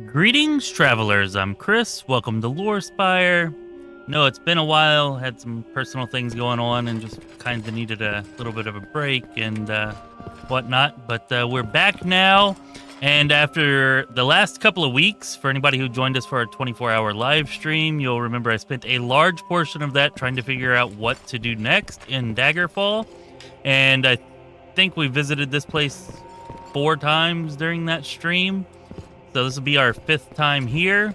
Greetings, travelers. I'm Chris. Welcome to Lorespire. No, it's been a while. Had some personal things going on and just kind of needed a little bit of a break and whatnot. But we're back now. And after the last couple of weeks, for anybody who joined us for our 24-hour live stream, you'll remember I spent a large portion of that trying to figure out what to do next in Daggerfall. And I think we visited this place 4 times during that stream. So this will be our 5th time here,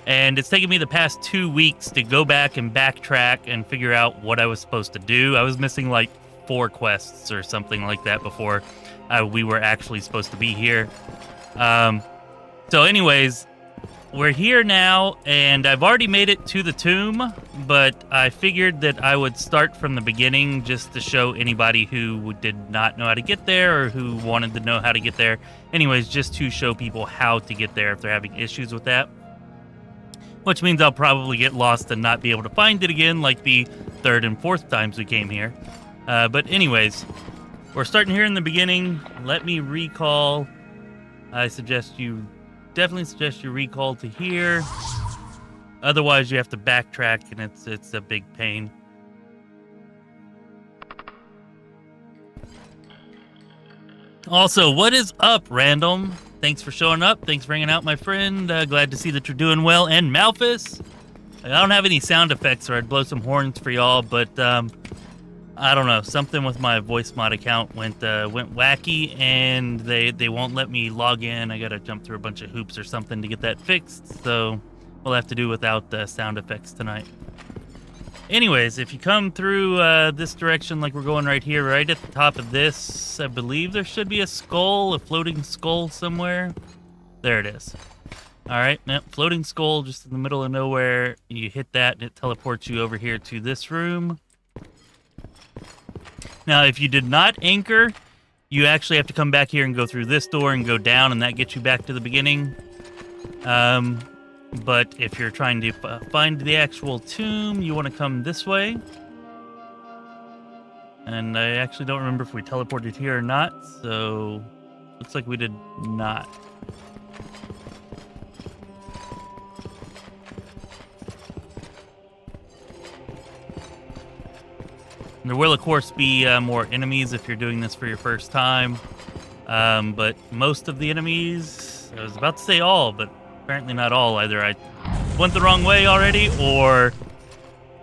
and it's taken me the past 2 weeks to go back and backtrack and figure out what I was supposed to do. I was missing like 4 quests or something like that before we were actually supposed to be here. So anyways, we're here now, and I've already made it to the tomb, but I figured that I would start from the beginning just to show anybody who did not know how to get there or who wanted to know how to get there. Anyways, just to show people how to get there if they're having issues with that. Which means I'll probably get lost and not be able to find it again like the 3rd and 4th times we came here. But anyways, we're starting here in the beginning. Let me recall. Definitely suggest you recall to here. Otherwise, you have to backtrack, and it's a big pain. Also, what is up, Random? Thanks for showing up. Thanks for hanging out, my friend. Glad to see that you're doing well. And Malfus. I don't have any sound effects, or I'd blow some horns for y'all, but I don't know. Something with my voice mod account went wacky, and they won't let me log in. I gotta jump through a bunch of hoops or something to get that fixed, so we'll have to do without the sound effects tonight. Anyways, if you come through this direction like we're going right here, right at the top of this, I believe there should be a skull, a floating skull somewhere. There it is. Alright, now floating skull just in the middle of nowhere. You hit that and it teleports you over here to this room. Now, if you did not anchor, you actually have to come back here and go through this door and go down, and that gets you back to the beginning. But if you're trying to find the actual tomb, you want to come this way. And I actually don't remember if we teleported here or not, so looks like we did not. There will, of course, be more enemies if you're doing this for your first time. But most of the enemies, I was about to say all, but apparently not all. Either I went the wrong way already, or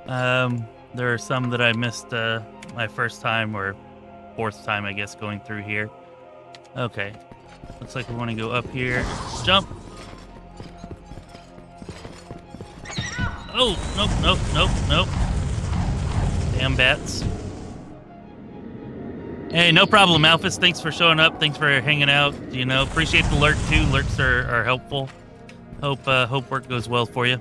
there are some that I missed my first time, or 4th time, I guess, going through here. Okay. Looks like we want to go up here. Jump! Oh, nope, nope, nope, nope. Damn bats. Hey, no problem, Malfus. Thanks for showing up. Thanks for hanging out. You know, appreciate the lurk too. Lurks are helpful. Hope work goes well for you.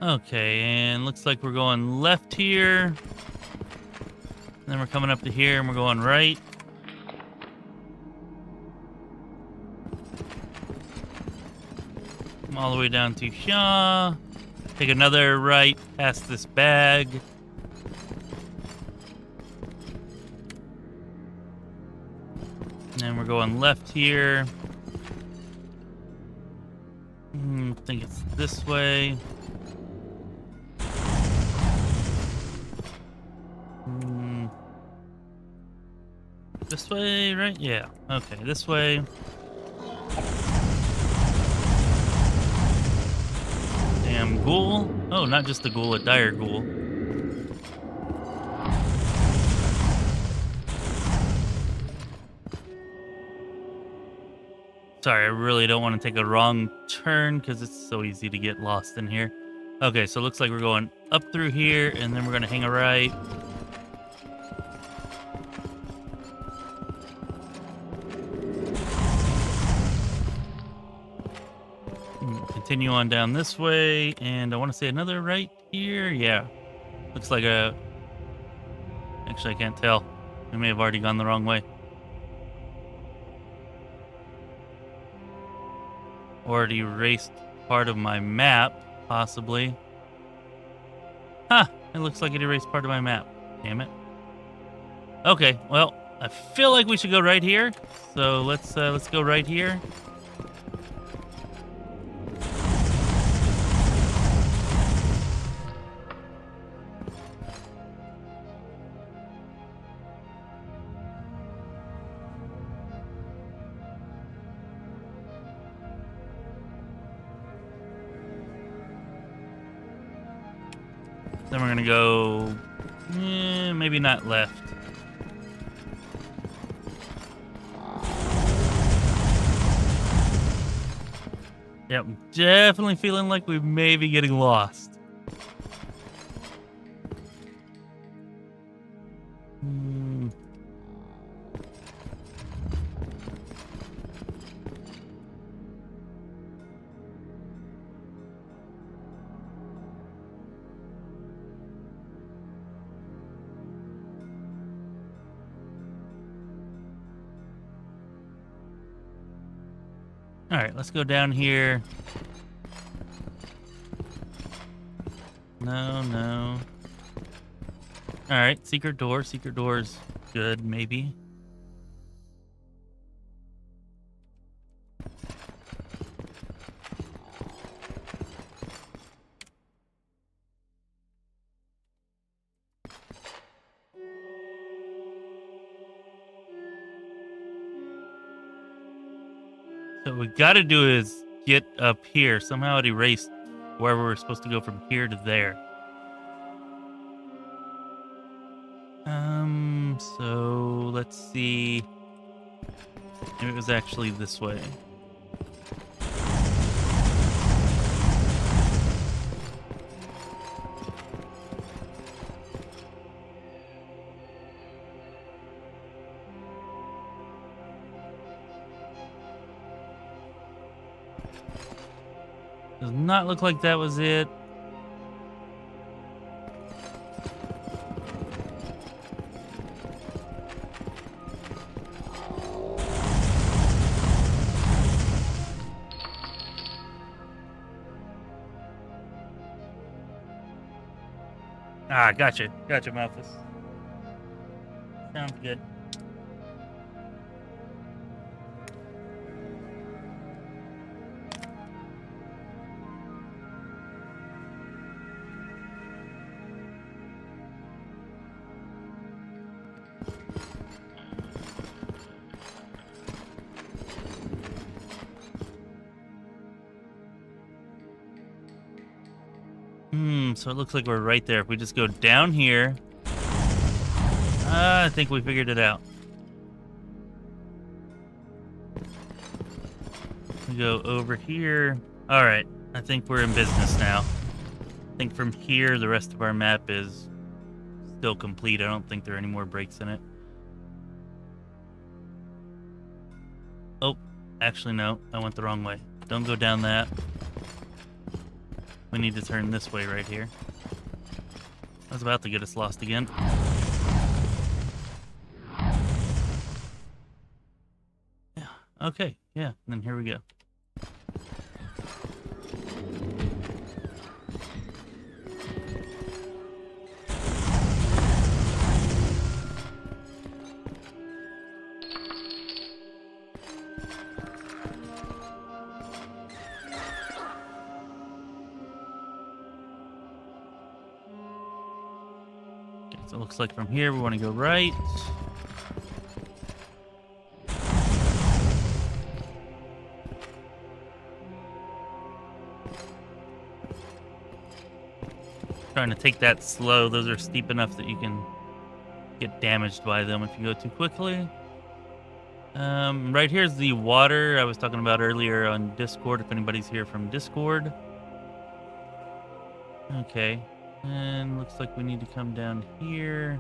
Okay, and looks like we're going left here. Then we're coming up to here and we're going right. Come all the way down to here. Take another right past this bag. And then we're going left here. I think it's this way. This way, right? Yeah. Okay, this way. Damn ghoul. Oh, not just a ghoul, a dire ghoul. Sorry, I really don't want to take a wrong turn because it's so easy to get lost in here. Okay, so it looks like we're going up through here, and then we're going to hang a right. Continue on down this way, and I want to say another right here. Yeah, looks like a... Actually, I can't tell. I may have already gone the wrong way. Already erased part of my map, possibly. Huh, it looks like it erased part of my map. Damn it. Okay, well, I feel like we should go right here. So let's go right here. Then we're gonna go, maybe not left. Yep, I'm definitely feeling like we may be getting lost. All right, let's go down here. No, no. All right, secret door. Secret door's good, maybe. So what we gotta do is get up here. Somehow it erased wherever we're supposed to go from here to there. So let's see. Maybe it was actually this way. Does not look like that was it. Ah, gotcha. Gotcha, Malfus. Sounds good. So it looks like we're right there. If we just go down here, I think we figured it out. We go over here. All right, I think we're in business now. I think from here, the rest of our map is still complete. I don't think there are any more breaks in it. Oh, actually, no. I went the wrong way. Don't go down that. We need to turn this way right here. I was about to get us lost again. Yeah, okay, yeah, and then here we go. So it looks like from here we want to go right. Trying to take that slow. Those are steep enough that you can get damaged by them if you go too quickly. Right here's the water I was talking about earlier on Discord, if anybody's here from Discord. Okay. And looks like we need to come down here.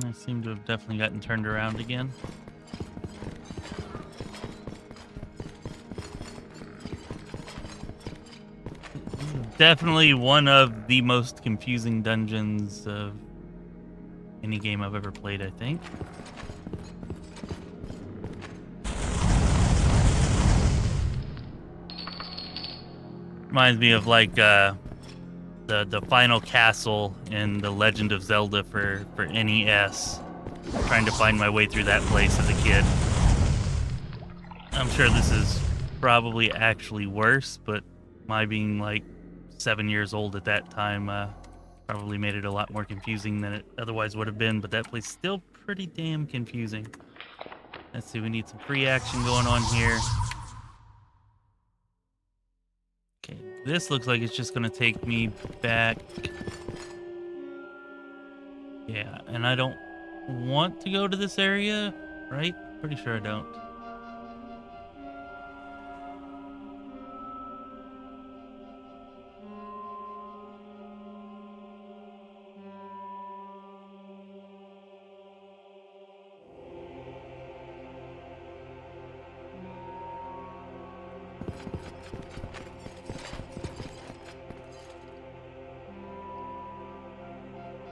I seem to have definitely gotten turned around again. Definitely one of the most confusing dungeons of any game I've ever played, I think. Reminds me of like the final castle in The Legend of Zelda for NES. Trying to find my way through that place as a kid. I'm sure this is probably actually worse, but my being like 7 years old at that time probably made it a lot more confusing than it otherwise would have been, but that place is still pretty damn confusing. Let's see, we need some free action going on here. Okay, this looks like it's just going to take me back. Yeah, and I don't want to go to this area, right? Pretty sure I don't.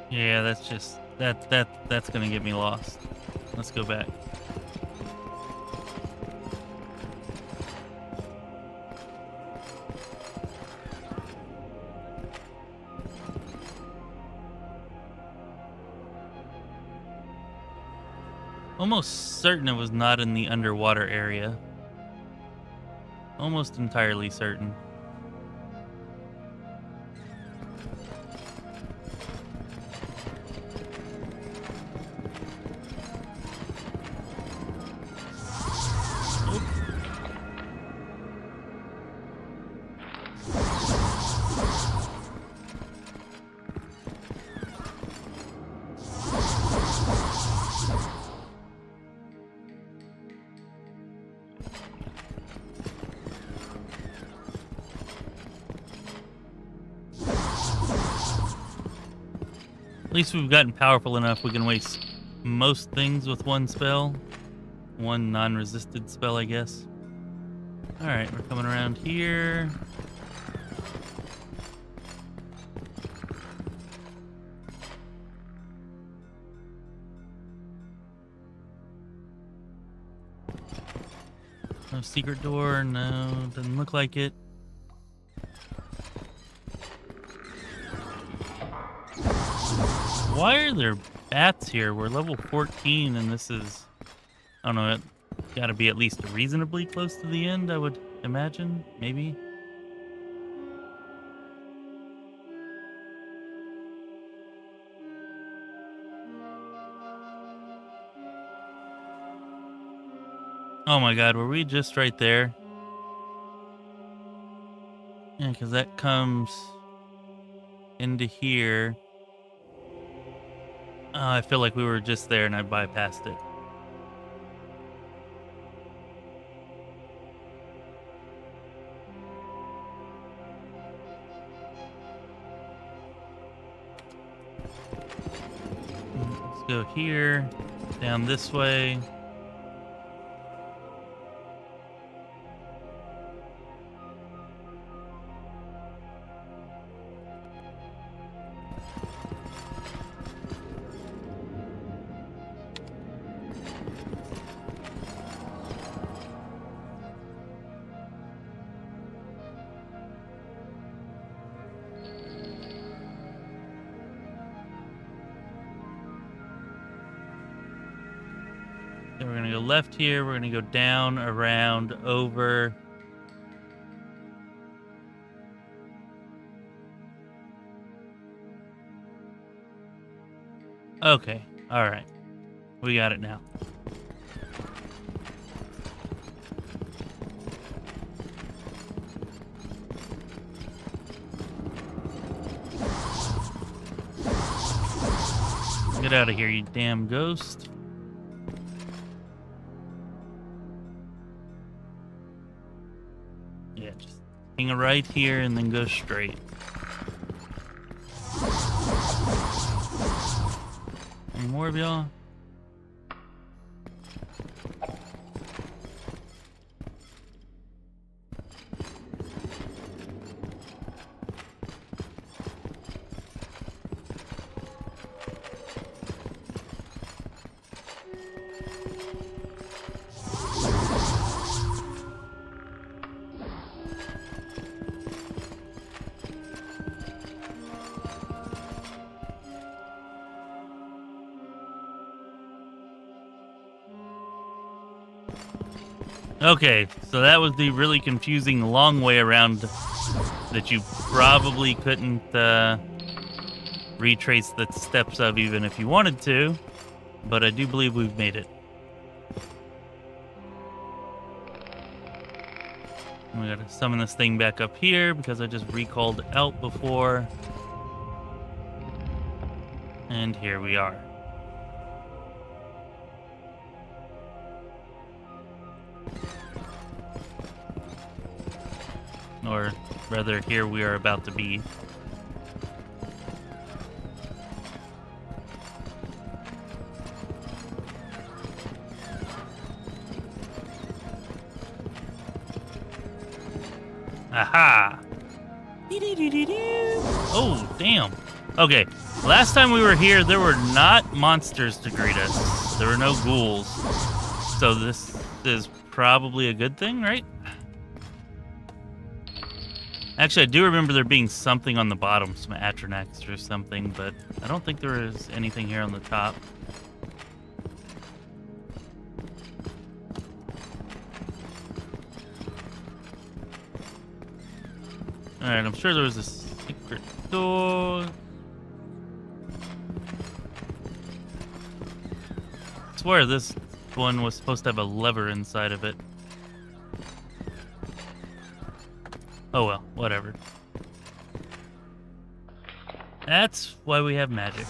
Yeah, that's just that's gonna get me lost. Let's go back. Almost certain it was not in the underwater area. Almost entirely certain. At least we've gotten powerful enough we can waste most things with one spell. One non-resisted spell, I guess. Alright, we're coming around here. No secret door, no, doesn't look like it. Why are there bats here? We're level 14 and this is, I don't know, it gotta be at least reasonably close to the end, I would imagine, maybe. Oh my god, were we just right there? Yeah, because that comes into here. I feel like we were just there and I bypassed it. Let's go here, down this way. Then we're gonna go left here, we're gonna go down, around, over. Okay, alright. We got it now. Get out of here, you damn ghost. Yeah, just hang a right here and then go straight. Any more of y'all? Okay, so that was the really confusing long way around that you probably couldn't retrace the steps of even if you wanted to, but I do believe we've made it. We gotta summon this thing back up here because I just recalled out before. And here we are. Or rather, here we are about to be. Aha! Oh, damn. Okay, last time we were here, there were not monsters to greet us. There were no ghouls. So this is probably a good thing, right? Actually, I do remember there being something on the bottom, some Atronax or something, but I don't think there is anything here on the top. Alright, I'm sure there was a secret door. I swear this one was supposed to have a lever inside of it. Oh well, whatever. That's why we have magic.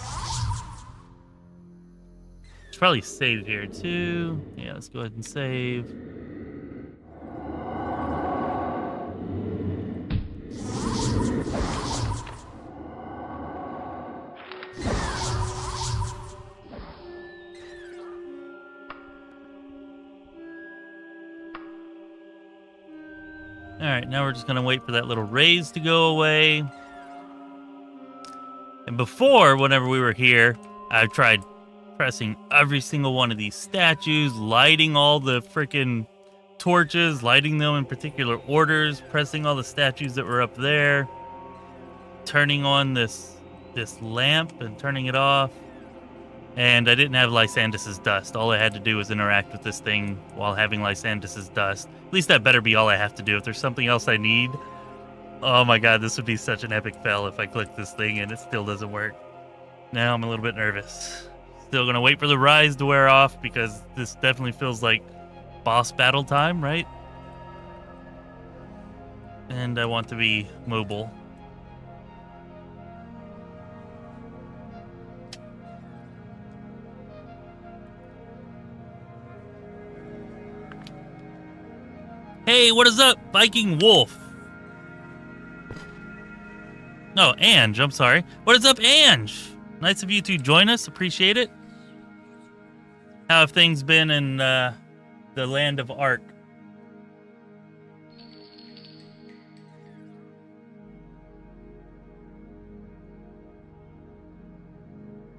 It's probably saved here too. Yeah, let's go ahead and save. Alright, now we're just going to wait for that little raise to go away. And before, whenever we were here, I tried pressing every single one of these statues, lighting all the freaking torches, lighting them in particular orders, pressing all the statues that were up there, turning on this lamp and turning it off. And I didn't have Lysandus's dust. All I had to do was interact with this thing while having Lysandus's dust. At least that better be all I have to do. If there's something else I need, oh my god, this would be such an epic fail if I click this thing and it still doesn't work. Now I'm a little bit nervous. Still gonna wait for the rise to wear off because this definitely feels like boss battle time, right? And I want to be mobile. Hey, what is up, Viking Wolf? No, Ange, I'm sorry. What is up, Ange? Nice of you to join us. Appreciate it. How have things been in the land of Ark?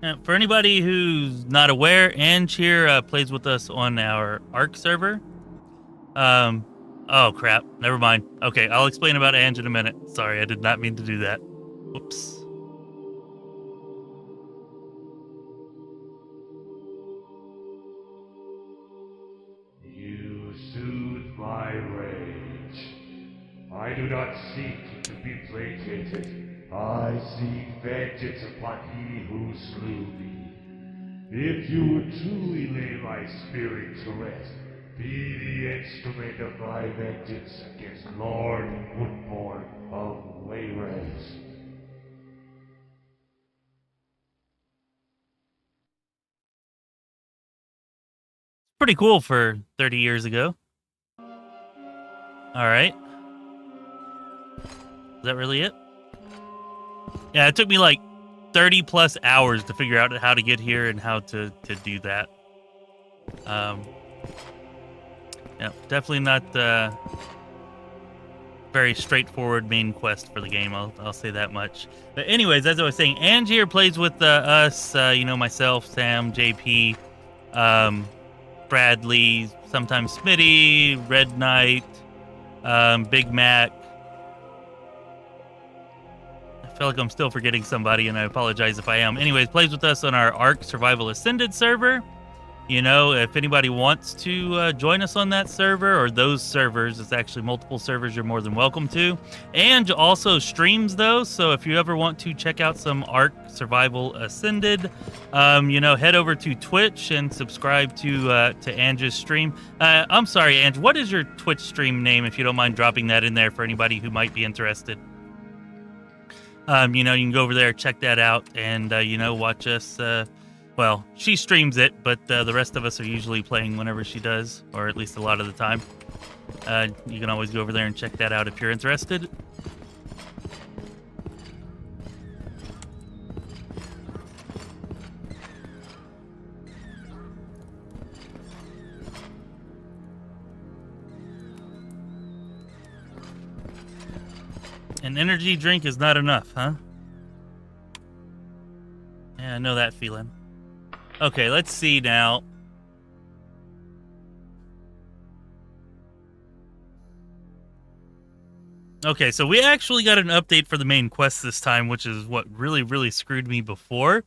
Now, for anybody who's not aware, Ange here plays with us on our Ark server. Oh, crap. Never mind. Okay, I'll explain about Ange in a minute. Sorry, I did not mean to do that. Whoops. You soothe my rage. I do not seek to be placated. I seek vengeance upon he who slew me. If you would truly lay my spirit to rest, be the instrument of my vengeance against Lord Woodborn of Wayrest. Pretty cool for 30 years ago. Alright. Is that really it? Yeah, it took me like 30 plus hours to figure out how to get here and how to do that. Yeah, definitely not very straightforward main quest for the game. I'll say that much. But anyways, as I was saying, Angie here plays with us. Myself, Sam, JP, Bradley, sometimes Smitty, Red Knight, Big Mac. I feel like I'm still forgetting somebody, and I apologize if I am. Anyways, plays with us on our Ark Survival Ascended server. You know, if anybody wants to join us on that server or those servers, it's actually multiple servers you're more than welcome to. And also streams those, so if you ever want to check out some Ark Survival Ascended, head over to Twitch and subscribe to Angie's stream. I'm sorry, Ange, what is your Twitch stream name, if you don't mind dropping that in there for anybody who might be interested? You can go over there, check that out, and, watch us. Well, she streams it, but the rest of us are usually playing whenever she does, or at least a lot of the time. You can always go over there and check that out if you're interested. An energy drink is not enough, huh? Yeah, I know that feeling. Okay, let's see now. Okay, so we actually got an update for the main quest this time, which is what really, really screwed me before.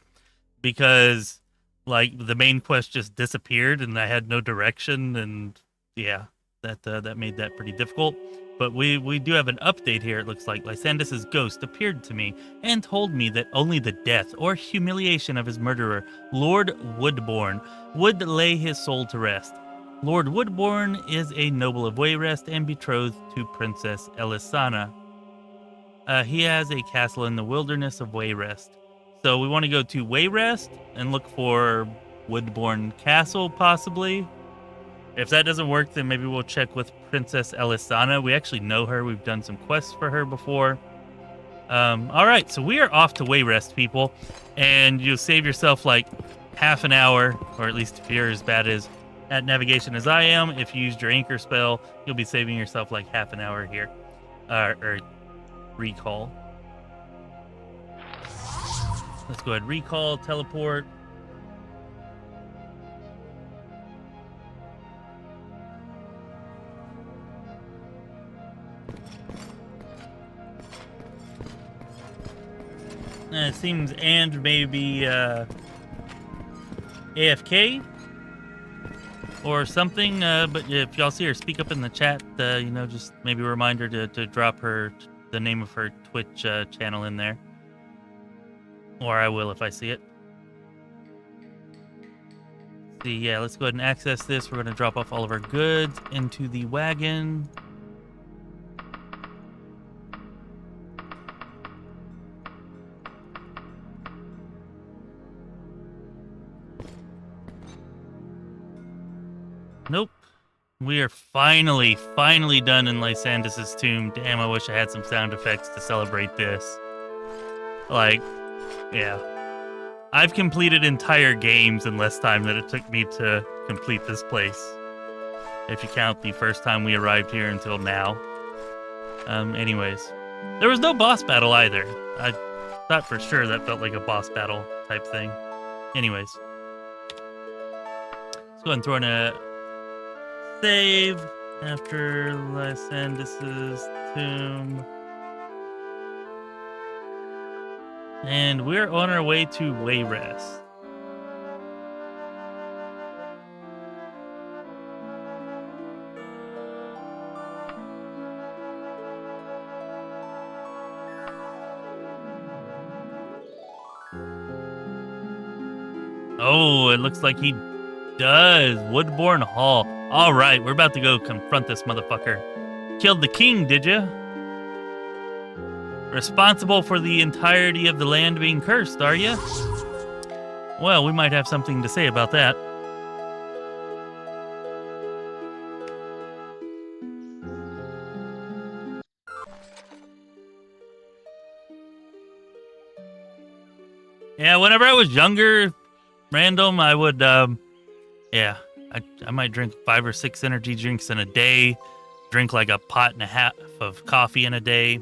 Because, the main quest just disappeared and I had no direction, and yeah, that made that pretty difficult. But we do have an update here. It looks like Lysandus' ghost appeared to me and told me that only the death or humiliation of his murderer, Lord Woodbourne, would lay his soul to rest. Lord Woodbourne is a noble of Wayrest and betrothed to Princess Elisana. He has a castle in the wilderness of Wayrest. So we want to go to Wayrest and look for Woodbourne Castle, possibly. If that doesn't work, then maybe we'll check with Princess Elisana. We actually know her. We've done some quests for her before. All right, so we are off to Wayrest, people. And you'll save yourself half an hour, or at least if you're as bad at navigation as I am. If you used your anchor spell, you'll be saving yourself half an hour here. Or recall. Let's go ahead, recall, teleport. It seems and maybe AFK or something. But if y'all see her, speak up in the chat. Just maybe a reminder to drop the name of her Twitch channel in there, or I will if I see it. See, yeah, let's go ahead and access this. We're going to drop off all of our goods into the wagon. Nope. We are finally done in Lysandus' Tomb. Damn, I wish I had some sound effects to celebrate this. Yeah. I've completed entire games in less time than it took me to complete this place. If you count the first time we arrived here until now. Anyways. There was no boss battle either. I thought for sure that felt like a boss battle type thing. Anyways. Let's go ahead and throw in a save after Lysandus' Tomb. And we're on our way to Wayrest. Oh, it looks like he does. Woodbourne Hall. All right, we're about to go confront this motherfucker. Killed the king, did ya? Responsible for the entirety of the land being cursed, are ya? Well, we might have something to say about that. Yeah, whenever I was younger, random, I would, yeah, I might drink 5 or 6 energy drinks in a day, drink like a pot and a half of coffee in a day.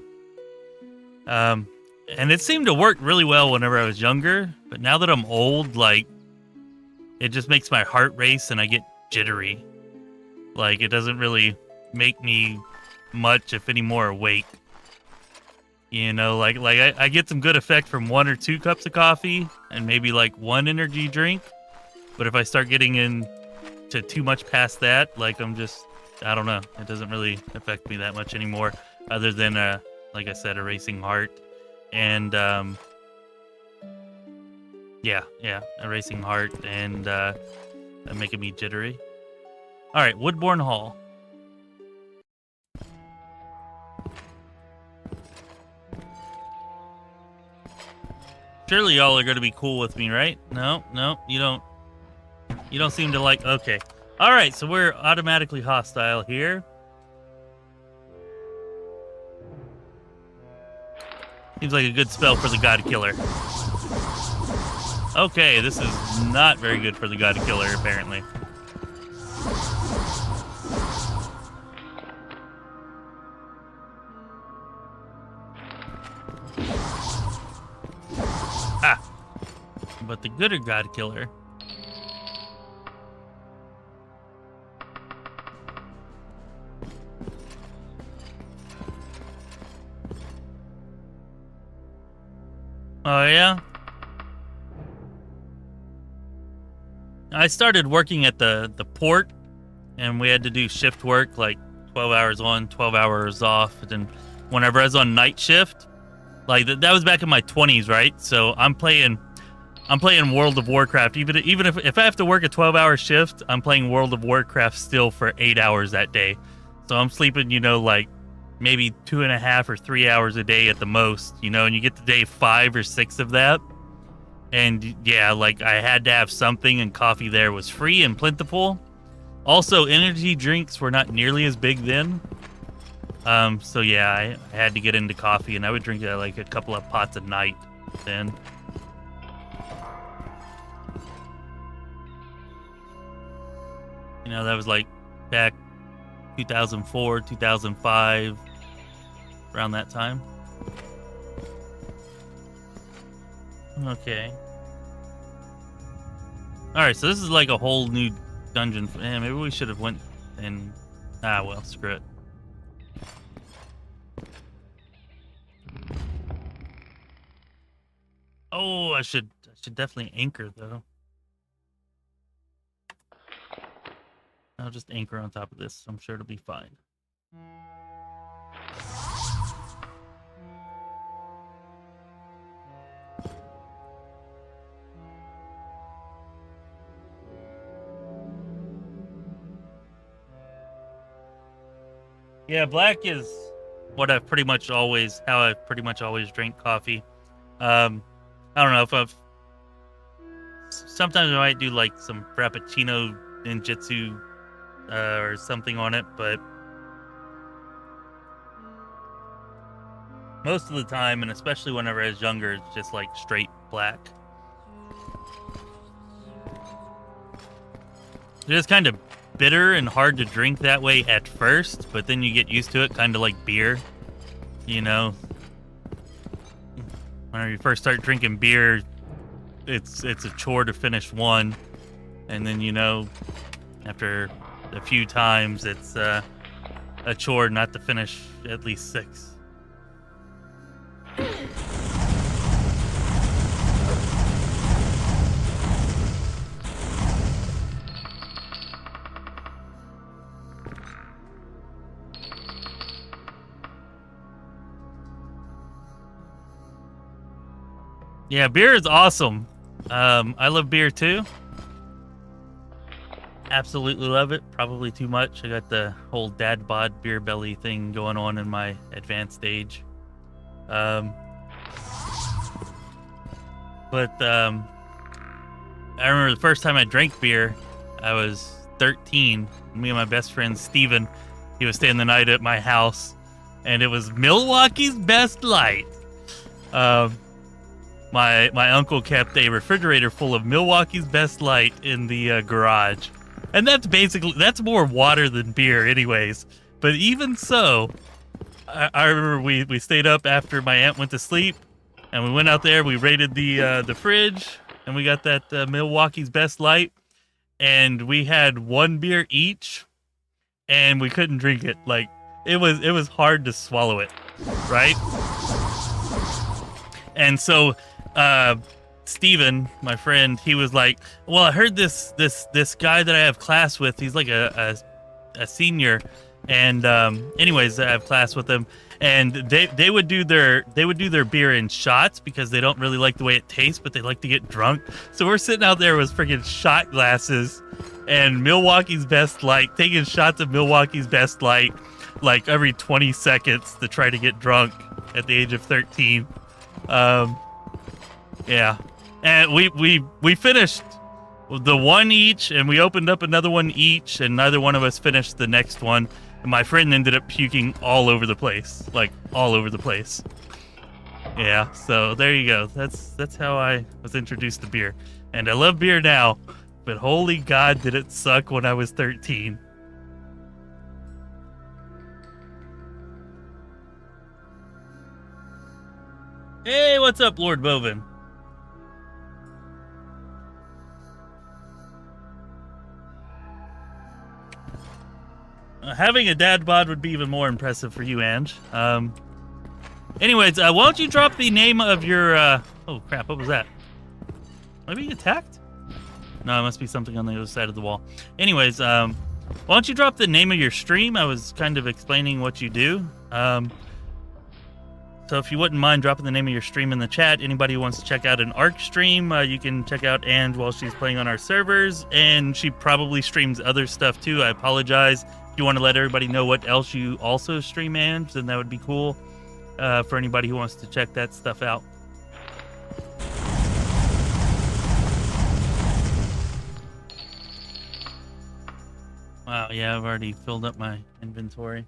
And it seemed to work really well whenever I was younger, but now that I'm old, like, it just makes my heart race and I get jittery. Like, it doesn't really make me much, if any, more awake. You know, like I get some good effect from 1 or 2 cups of coffee and maybe like 1 energy drink. But if I start getting into too much past that, like I don't know. It doesn't really affect me that much anymore, other than, like I said, a racing heart. And, yeah, a racing heart and making me jittery. All right, Woodbourne Hall. Surely y'all are gonna be cool with me, right? No, you don't. You don't seem to like. Okay, all right. So we're automatically hostile here. Seems like a good spell for the God Killer. Okay, this is not very good for the God Killer, apparently. But the gooder God Killer. Oh, yeah? I started working at the port, and we had to do shift work, like 12 hours on, 12 hours off. And then whenever I was on night shift, like that was back in my 20s, right? So I'm playing World of Warcraft. Even if I have to work a 12-hour shift, I'm playing World of Warcraft still for 8 hours that day. So I'm sleeping, you know, like maybe 2.5 or 3 hours a day at the most, you know, and you get to day 5 or 6 of that. And yeah, like I had to have something, and coffee there was free and plentiful. Also, energy drinks were not nearly as big then. So yeah, I had to get into coffee, and I would drink like a couple of pots a night then. You know, that was like back 2004, 2005, around that time. Okay. Alright, so this is like a whole new dungeon. Maybe we should have went and... well, screw it. Oh, I should definitely anchor, though. I'll just anchor on top of this. I'm sure it'll be fine. Yeah, black is what I've pretty much always, how I've pretty much always drank coffee. I don't know if I've, sometimes I might do like some Frappuccino ninjutsu or something on it, but most of the time, and especially whenever I was younger, it's just like straight black. It is kind of bitter and hard to drink that way at first, but then you get used to it, kind of like beer, you know. Whenever you first start drinking beer, it's a chore to finish one, and then, you know, after a few times, it's a chore not to finish at least 6. Yeah, beer is awesome. I love beer too. Absolutely love it. Probably too much. I got the whole dad bod beer belly thing going on in my advanced stage. But I remember the first time I drank beer, I was 13. Me and my best friend Steven, he was staying the night at my house, and it was Milwaukee's Best Light. my uncle kept a refrigerator full of Milwaukee's Best Light in the garage. And that's more water than beer anyways. But even so, I remember we stayed up after my aunt went to sleep, and we went out there, we raided the fridge, and we got that Milwaukee's Best Light, and we had one beer each, and we couldn't drink it. Like, it was hard to swallow it, right? And so Steven, my friend, he was like, well, I heard this guy that I have class with, he's like a senior, and anyways, I have class with him, and they would do their beer in shots because they don't really like the way it tastes, but they like to get drunk. So we're sitting out there with freaking shot glasses and Milwaukee's Best Light, taking shots of Milwaukee's Best Light like every 20 seconds to try to get drunk at the age of 13. Yeah. And we finished the one each, and we opened up another one each, and neither one of us finished the next one. And my friend ended up puking all over the place, like all over the place. Yeah, so there you go. That's how I was introduced to beer. And I love beer now, but holy God, did it suck when I was 13. Hey, what's up, Lord Bovin? Having a dad bod would be even more impressive for you, Ange. Anyways, why don't you drop the name of your... Oh, crap, what was that? Am I being attacked? No, it must be something on the other side of the wall. Anyways, why don't you drop the name of your stream? I was kind of explaining what you do. So if you wouldn't mind dropping the name of your stream in the chat, anybody who wants to check out an ARC stream, you can check out Ange while she's playing on our servers, and she probably streams other stuff too. I apologize. If you want to let everybody know what else you also stream, Ange, then that would be cool for anybody who wants to check that stuff out. Wow, yeah, I've already filled up my inventory.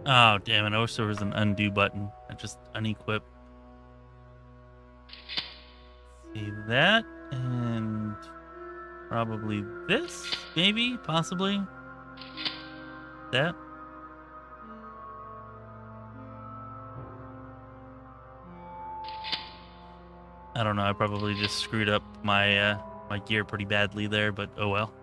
Oh, damn it. I wish there was an undo button. I just unequip. See that, and probably this, maybe, possibly. That. I don't know. I probably just screwed up my my gear pretty badly there, but oh well.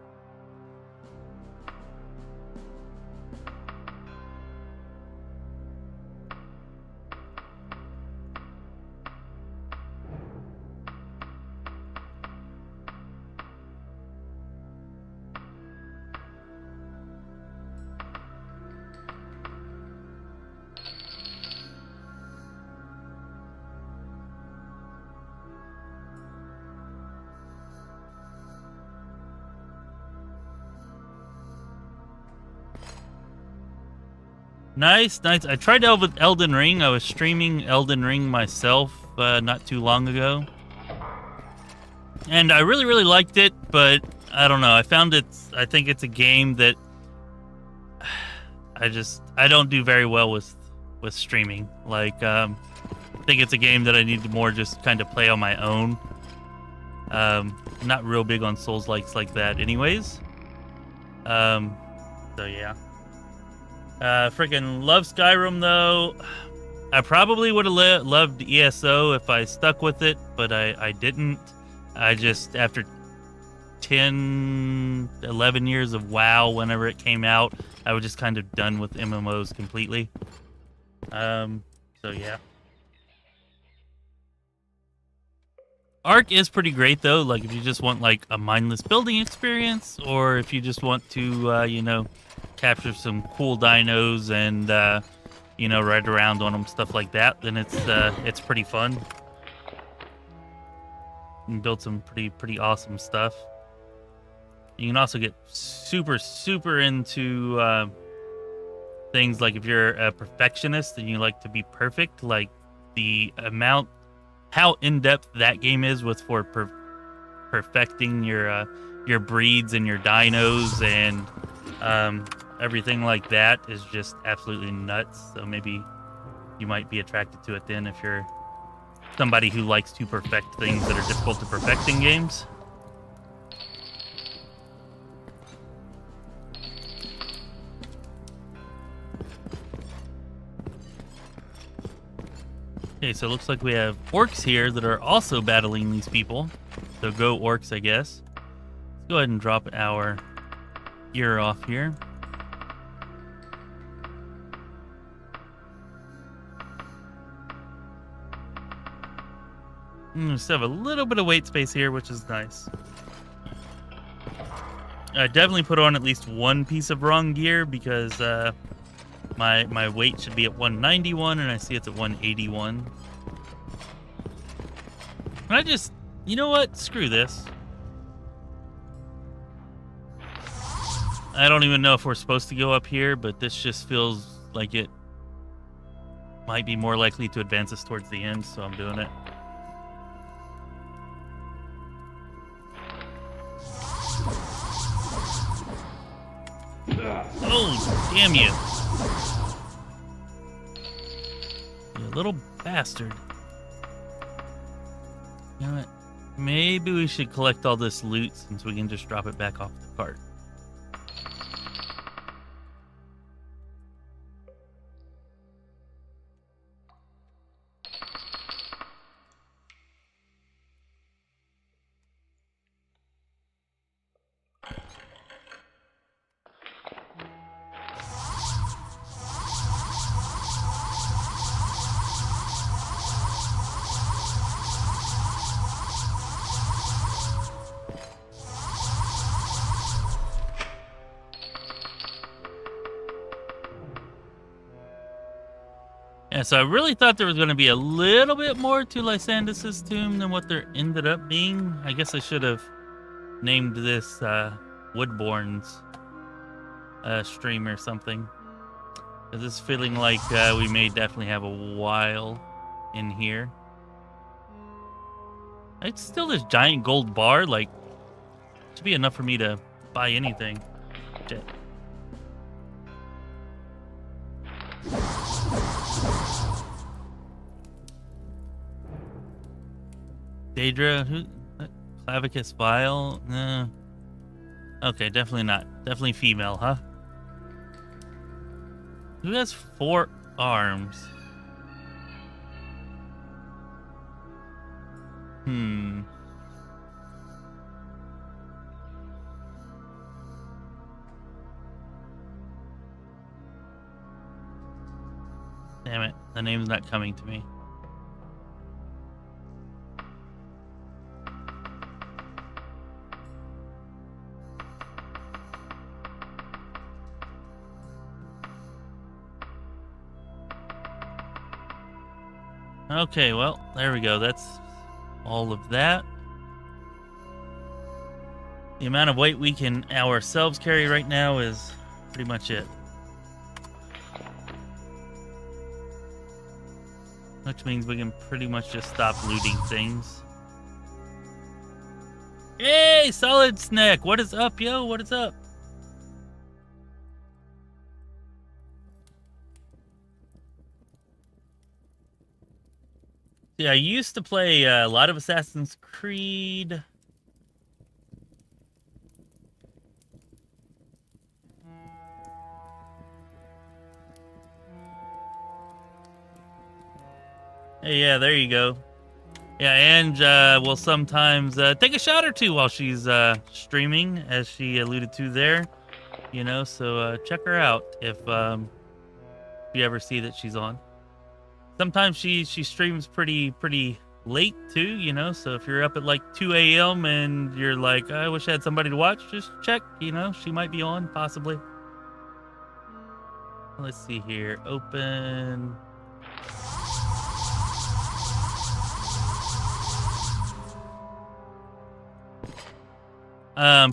Nice, nice. I tried Elden Ring. I was streaming Elden Ring myself not too long ago. And I really, really liked it, but I don't know. I think it's a game that I don't do very well with streaming. Like, I think it's a game that I need to more just kind of play on my own. Not real big on Souls-likes like that anyways. So yeah. Freaking love Skyrim though. I probably would have loved ESO if I stuck with it, but I didn't. I just, after 10, 11 years of WoW, whenever it came out, I was just kind of done with MMOs completely. So yeah. Arc is pretty great though, like if you just want like a mindless building experience, or if you just want to, you know, capture some cool dinos and, you know, ride around on them, stuff like that, then it's pretty fun. and build some pretty awesome stuff. You can also get super into things like if you're a perfectionist and you like to be perfect, like the amount, how in-depth that game is with for perfecting your breeds and your dinos and everything like that is just absolutely nuts. So maybe you might be attracted to it then if you're somebody who likes to perfect things that are difficult to perfect in games. Okay, so it looks like we have orcs here that are also battling these people. So go orcs, I guess. Let's go ahead and drop our gear off here. We still have a little bit of weight space here, which is nice. I definitely put on at least one piece of wrong gear because my weight should be at 191 and I see it's at 181. And I just, you know what? Screw this. I don't even know if we're supposed to go up here, but this just feels like it might be more likely to advance us towards the end, so I'm doing it. Oh, damn you. You little bastard. You know what? Maybe we should collect all this loot since we can just drop it back off the cart. Yeah, so I really thought there was going to be a little bit more to Lysandus' Tomb than what there ended up being. I guess I should have named this Woodborn's stream or something. This is feeling like we may definitely have a while in here. It's still this giant gold bar, like, should be enough for me to buy anything. Shit. Daedra, who? Clavicus Vile? No. Okay, definitely not. Definitely female, huh? Who has 4 arms? Damn it, the name's not coming to me. Okay, well, there we go. That's all of that. The amount of weight we can ourselves carry right now is pretty much it. Which means we can pretty much just stop looting things. Hey, Solid Snack! What is up, yo? What is up? Yeah, I used to play a lot of Assassin's Creed. Hey, yeah, there you go. Yeah, and will sometimes take a shot or two while she's streaming, as she alluded to there. You know, so check her out if you ever see that she's on. Sometimes she streams pretty late too, you know, so if you're up at like 2 a.m. and you're like, I wish I had somebody to watch, just check, you know, she might be on, possibly. Let's see here, open.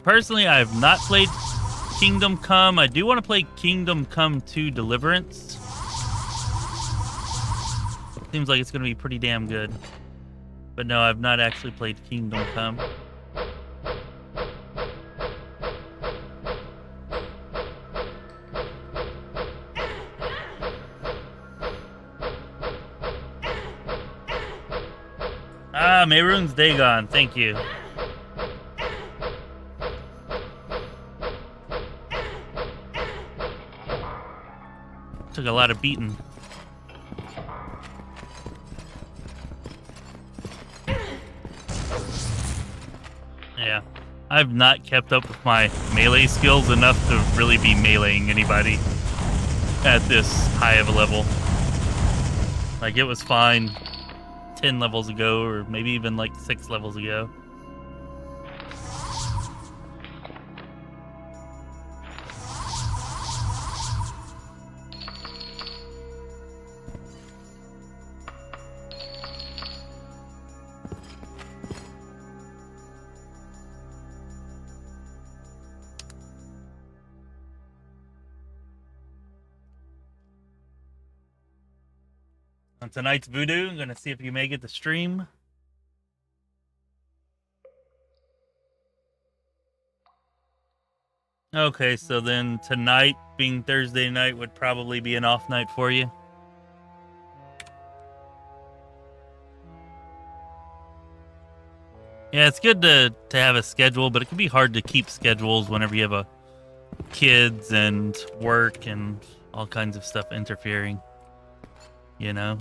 Personally, I have not played Kingdom Come. I do want to play Kingdom Come 2 Deliverance. Seems like it's going to be pretty damn good. But no, I've not actually played Kingdom Come. Ah, Mehrunes Dagon, thank you. Took a lot of beating. Yeah, I've not kept up with my melee skills enough to really be meleeing anybody at this high of a level. Like, it was fine 10 levels ago, or maybe even like 6 levels ago. On tonight's Voodoo, I'm going to see if you make it to stream. Okay, so then tonight, being Thursday night, would probably be an off night for you. Yeah, it's good to have a schedule, but it can be hard to keep schedules whenever you have kids and work and all kinds of stuff interfering. You know?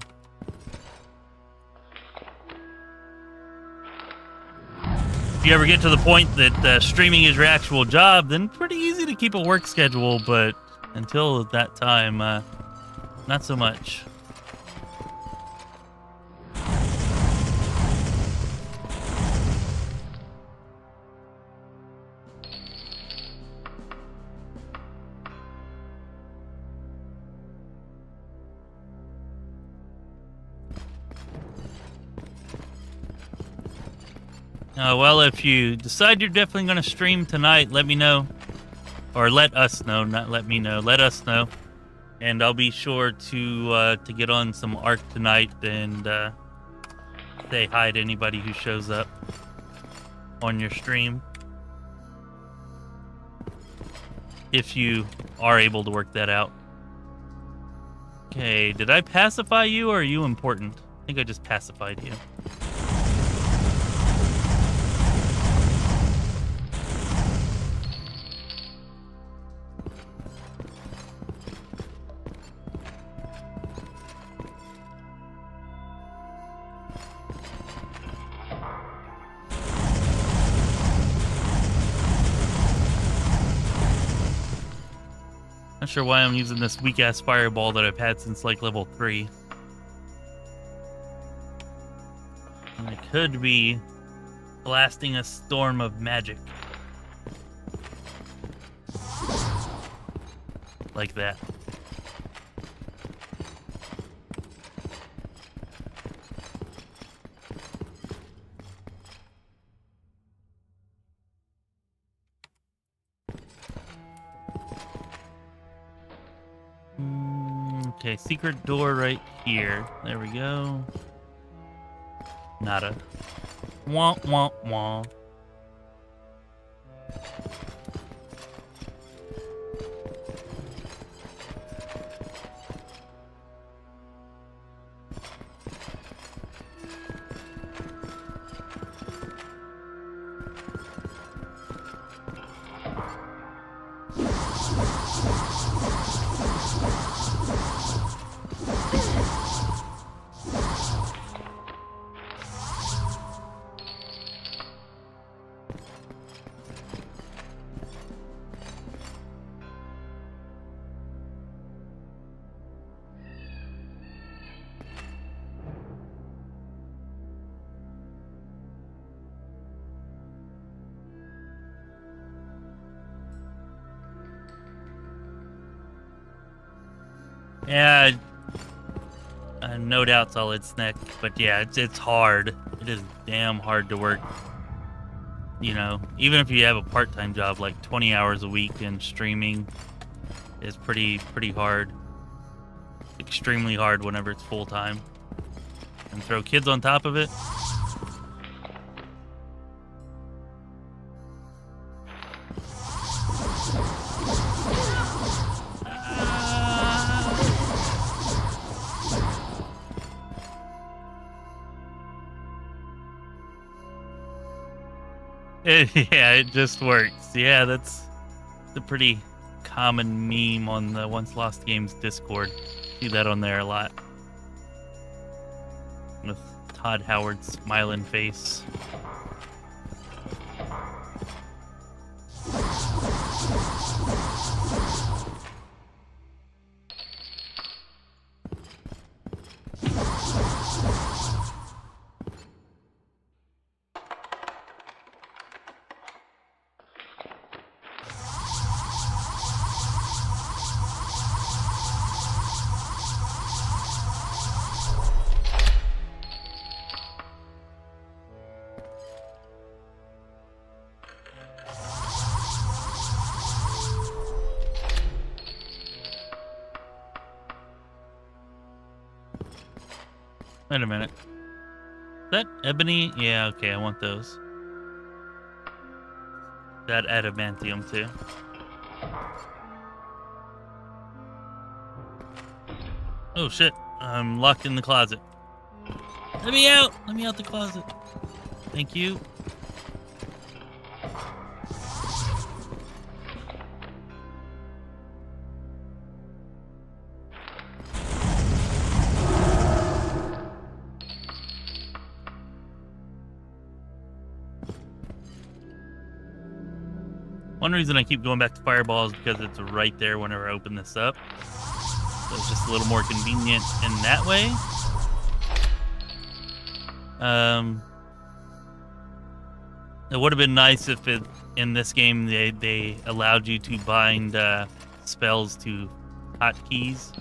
If you ever get to the point that streaming is your actual job, then pretty easy to keep a work schedule, but until that time, not so much. Well, if you decide you're definitely going to stream tonight, let me know. Or let us know, not let me know. Let us know. And I'll be sure to get on some Ark tonight and say hi to anybody who shows up on your stream. If you are able to work that out. Okay, did I pacify you or are you important? I think I just pacified you. Not sure why I'm using this weak-ass fireball that I've had since, like, level 3. And it could be blasting a storm of magic. Like that. Okay, secret door right here. There we go. Nada. Wah, wah, wah. Yeah, no doubt Solid Snack, but yeah, it's hard. It is damn hard to work you know, even if you have a part-time job, like 20 hours a week, and streaming is pretty hard. Extremely hard whenever it's full-time. And throw kids on top of it. Yeah, it just works. Yeah, that's the pretty common meme on the Once Lost Games Discord. See that on there a lot. With Todd Howard's smiling face. Wait a minute. Is that ebony? Yeah, okay, I want those. That adamantium too. Oh shit, I'm locked in the closet. Let me out! Let me out the closet. Thank you. One reason I keep going back to Fireball is because it's right there whenever I open this up. So it's just a little more convenient in that way. It would have been nice if in this game they allowed you to bind spells to hotkeys.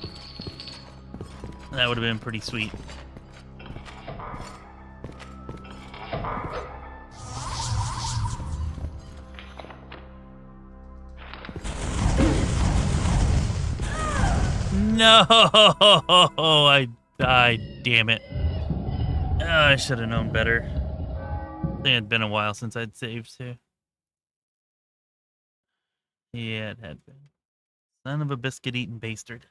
That would have been pretty sweet. No, I died, damn it. Oh, I should have known better. I think it had been a while since I'd saved too. Yeah, it had been. Son of a biscuit-eating bastard.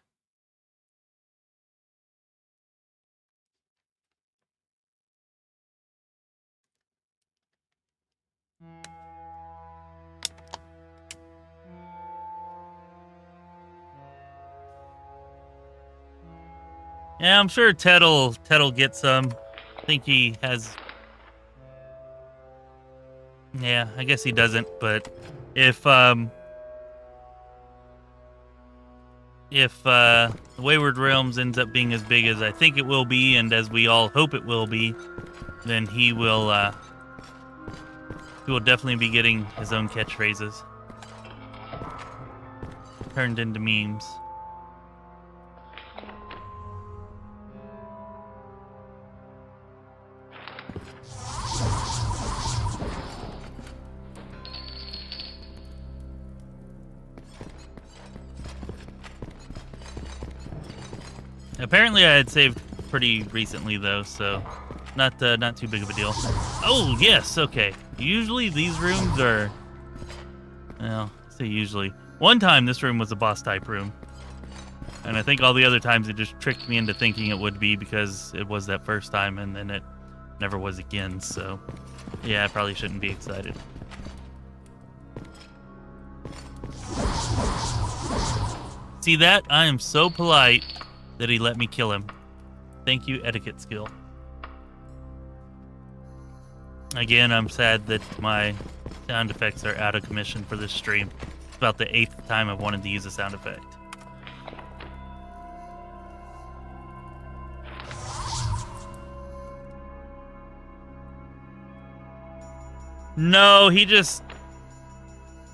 Yeah, I'm sure Ted'll get some. I think he has. Yeah, I guess he doesn't. But if Wayward Realms ends up being as big as I think it will be, and as we all hope it will be, then he will definitely be getting his own catchphrases turned into memes. Apparently, I had saved pretty recently though, so not too big of a deal. Oh yes, okay. Usually these rooms are, well, I say usually. One time this room was a boss type room, and I think all the other times it just tricked me into thinking it would be because it was that first time, and then it never was again. So yeah, I probably shouldn't be excited. See that? I am so polite that he let me kill him. Thank you, etiquette skill. Again, I'm sad that my sound effects are out of commission for this stream. It's about the 8th time I've wanted to use a sound effect. No,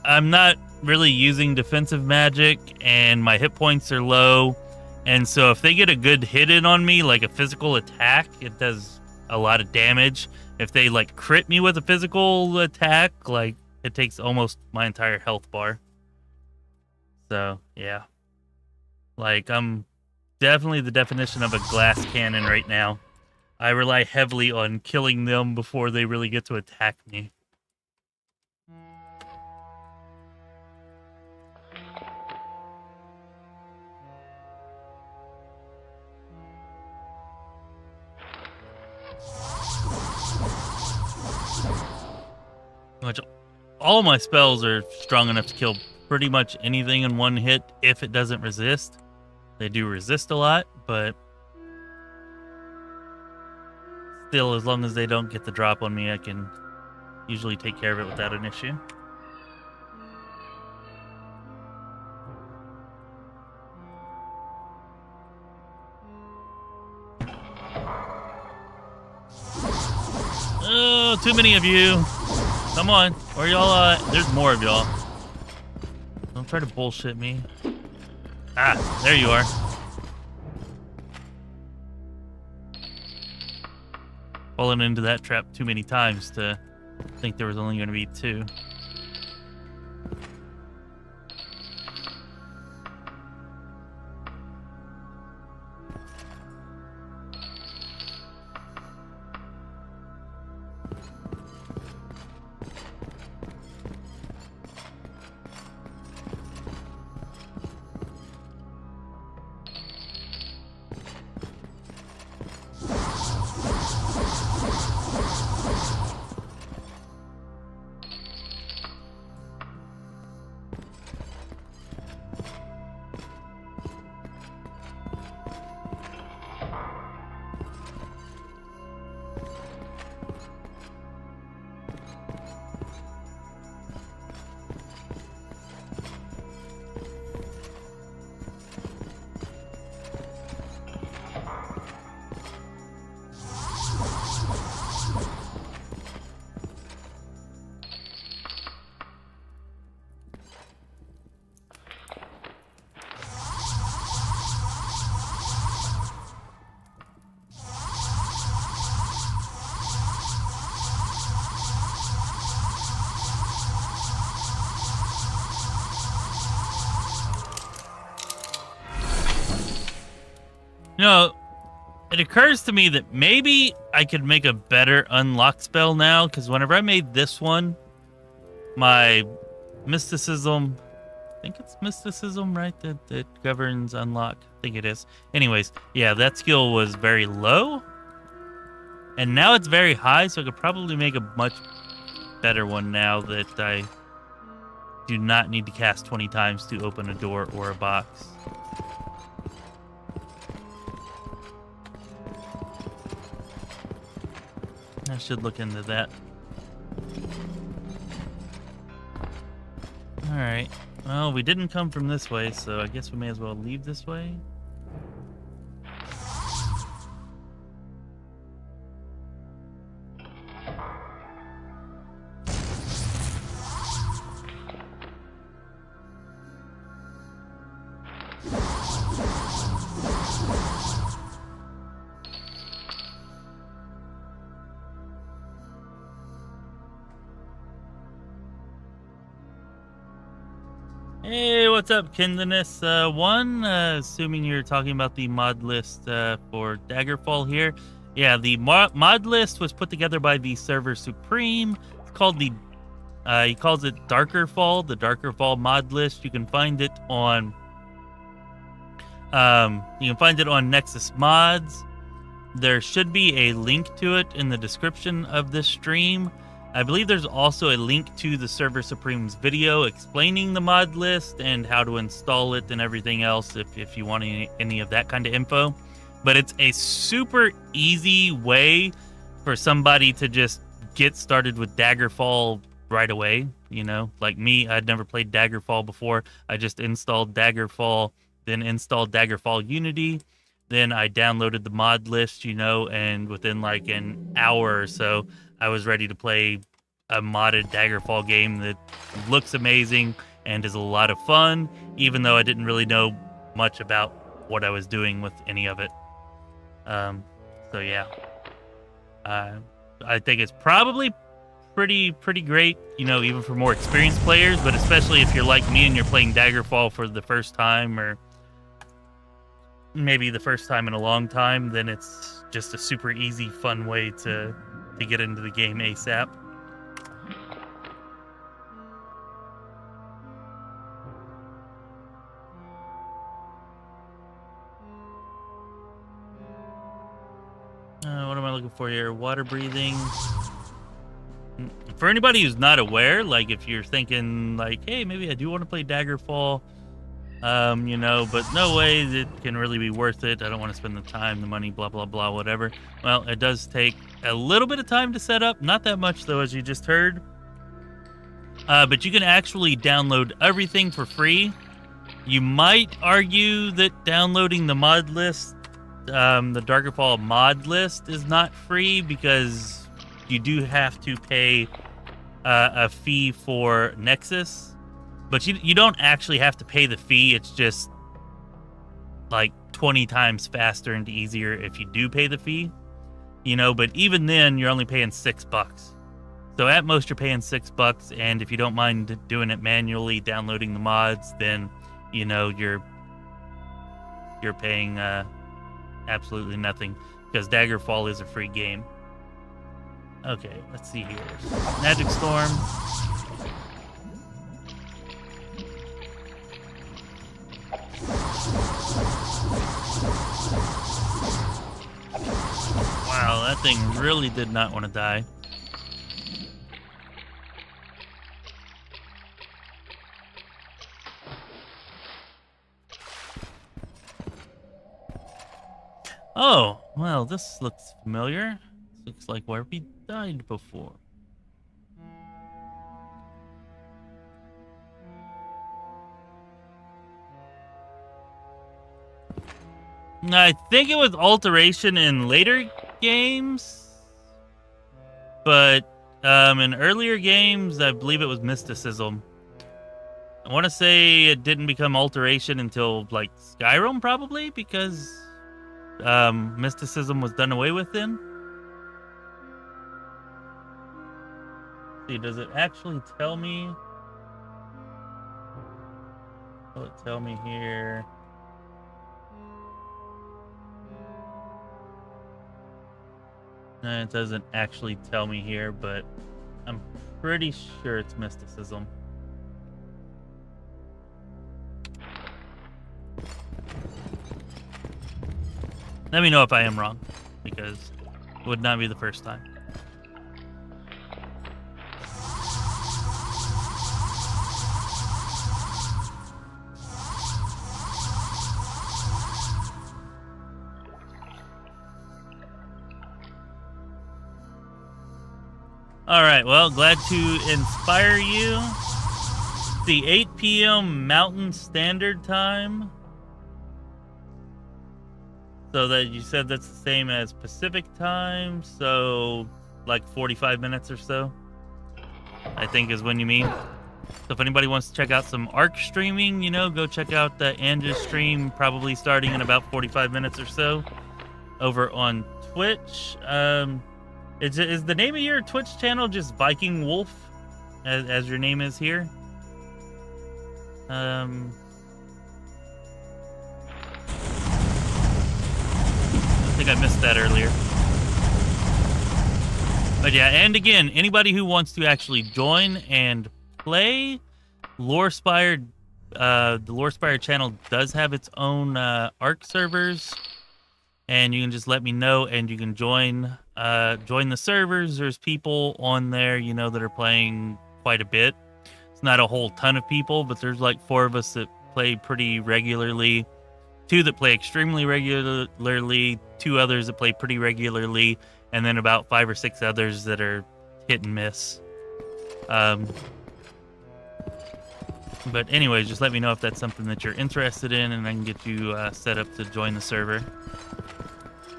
I'm not really using defensive magic, and my hit points are low. And so if they get a good hit in on me, like a physical attack, it does a lot of damage. If they like crit me with a physical attack, like it takes almost my entire health bar. So yeah, like I'm definitely the definition of a glass cannon right now. I rely heavily on killing them before they really get to attack me. Which all my spells are strong enough to kill pretty much anything in one hit if it doesn't resist. They do resist a lot, but still, as long as they don't get the drop on me, I can usually take care of it without an issue. Oh, too many of you. Come on. Where y'all there's more of y'all. Don't try to bullshit me. Ah, there you are. Fallen into that trap too many times to think there was only going to be 2. You know, it occurs to me that maybe I could make a better unlock spell now, because whenever I made this one, my mysticism, I think it's mysticism, right? That governs unlock. I think it is. Anyways, yeah, that skill was very low, and now it's very high, so I could probably make a much better one now that I do not need to cast 20 times to open a door or a box. I should look into that. Alright. Well, we didn't come from this way, so I guess we may as well leave this way. Hey, what's up, Kindness? Assuming you're talking about the mod list for Daggerfall here. Yeah, the mod list was put together by TheServerSupreme. It's called he calls it Darkerfall, the Darkerfall mod list. You can find it on Nexus Mods. There should be a link to it in the description of this stream. I believe there's also a link to TheServerSupreme's video explaining the mod list and how to install it and everything else if you want any of that kind of info. But it's a super easy way for somebody to just get started with Daggerfall right away. You know, like me, I'd never played Daggerfall before. I just installed Daggerfall, then installed Daggerfall Unity. Then I downloaded the mod list, you know, and within like an hour or so, I was ready to play a modded Daggerfall game that looks amazing and is a lot of fun, even though I didn't really know much about what I was doing with any of it. So yeah. I think it's probably pretty great, you know, even for more experienced players, but especially if you're like me and you're playing Daggerfall for the first time, or maybe the first time in a long time, then it's just a super easy, fun way to get into the game ASAP. What am I looking for here? Water breathing. For anybody who's not aware, like if you're thinking like, hey, maybe I do want to play Daggerfall, you know, but no way it can really be worth it. I don't want to spend the time, the money, blah, blah, blah, whatever. Well, it does take a little bit of time to set up. Not that much, though, as you just heard. But you can actually download everything for free. You might argue that downloading the mod list, the Darkerfall mod list, is not free because you do have to pay a fee for Nexus, but you don't actually have to pay the fee. It's just like 20 times faster and easier if you do pay the fee, you know, but even then you're only paying $6. So at most you're paying $6, and if you don't mind doing it manually, downloading the mods, then, you know, you're paying absolutely nothing, because Daggerfall is a free game. Okay, let's see here. Magic Storm. Wow, that thing really did not want to die. Oh, well, this looks familiar. This looks like where we died before. I think it was alteration in later games, but in earlier games, I believe it was mysticism. I want to say it didn't become alteration until like Skyrim, probably, because mysticism was done away with then. See, does it actually tell me? Will it tell me here? No, it doesn't actually tell me here, but I'm pretty sure it's mysticism. Let me know if I am wrong, because it would not be the first time. All right, well, glad to inspire you. The 8 p.m. Mountain Standard Time. So that you said that's the same as Pacific Time, so like 45 minutes or so, I think is when you mean. So if anybody wants to check out some ARC streaming, you know, go check out Anja's stream, probably starting in about 45 minutes or so, over on Twitch. Is the name of your Twitch channel just Viking Wolf, as your name is here? I think I missed that earlier. But yeah, and again, anybody who wants to actually join and play, Lorespire, the Lorespire channel does have its own ARC servers, and you can just let me know, and you can join the servers. There's people on there, you know, that are playing quite a bit. It's not a whole ton of people, but there's like 4 of us that play pretty regularly, 2 that play extremely regularly, 2 others that play pretty regularly, and then about 5 or 6 others that are hit and miss. But anyways, just let me know if that's something that you're interested in, and I can get you set up to join the server.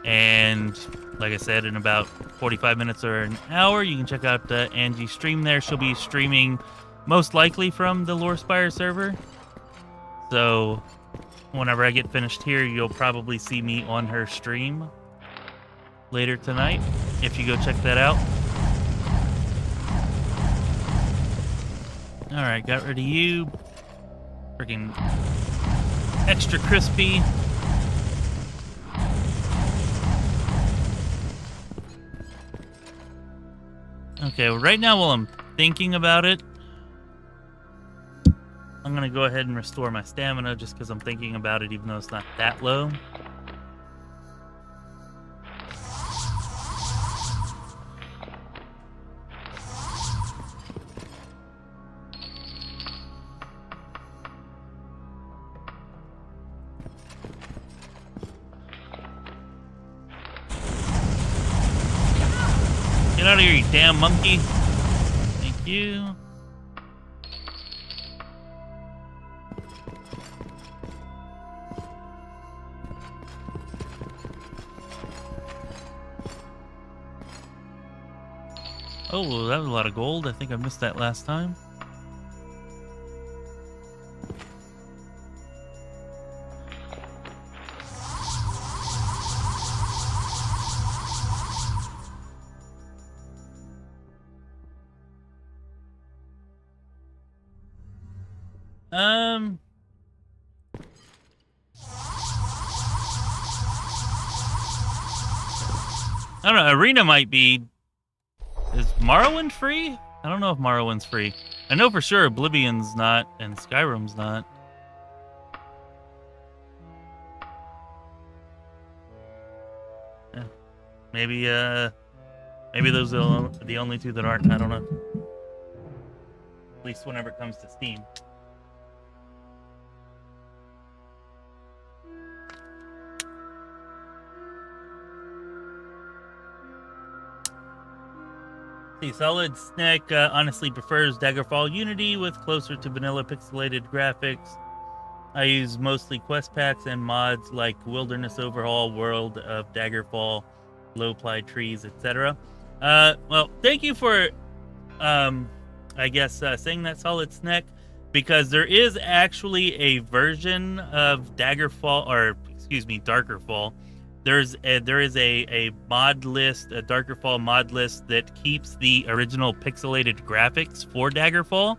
And like I said, in about 45 minutes or an hour, you can check out Angie's stream there. She'll be streaming most likely from the Lorespire server. So whenever I get finished here, you'll probably see me on her stream later tonight. if you go check that out. Alright, got rid of you. Freaking extra crispy. Okay, well, right now while I'm thinking about it, I'm gonna go ahead and restore my stamina just because I'm thinking about it, even though it's not that low. Get out of here, you damn monkey. Thank you. Oh, that was a lot of gold. I think I missed that last time. I don't know. Arena might be. Is Morrowind free? I don't know if Morrowind's free. I know for sure Oblivion's not and Skyrim's not. Yeah. Maybe those are the only two that aren't. I don't know. At least whenever it comes to Steam. Solid Snake honestly prefers Daggerfall Unity with closer to vanilla pixelated graphics. I use mostly quest packs and mods like Wilderness Overhaul, World of Daggerfall, Low-Plied Trees, etc. Well, thank you for, I guess, saying that, Solid Snake, because there is actually a version of Daggerfall, or excuse me, Darkerfall. There is a mod list, a Darkerfall mod list that keeps the original pixelated graphics for Daggerfall.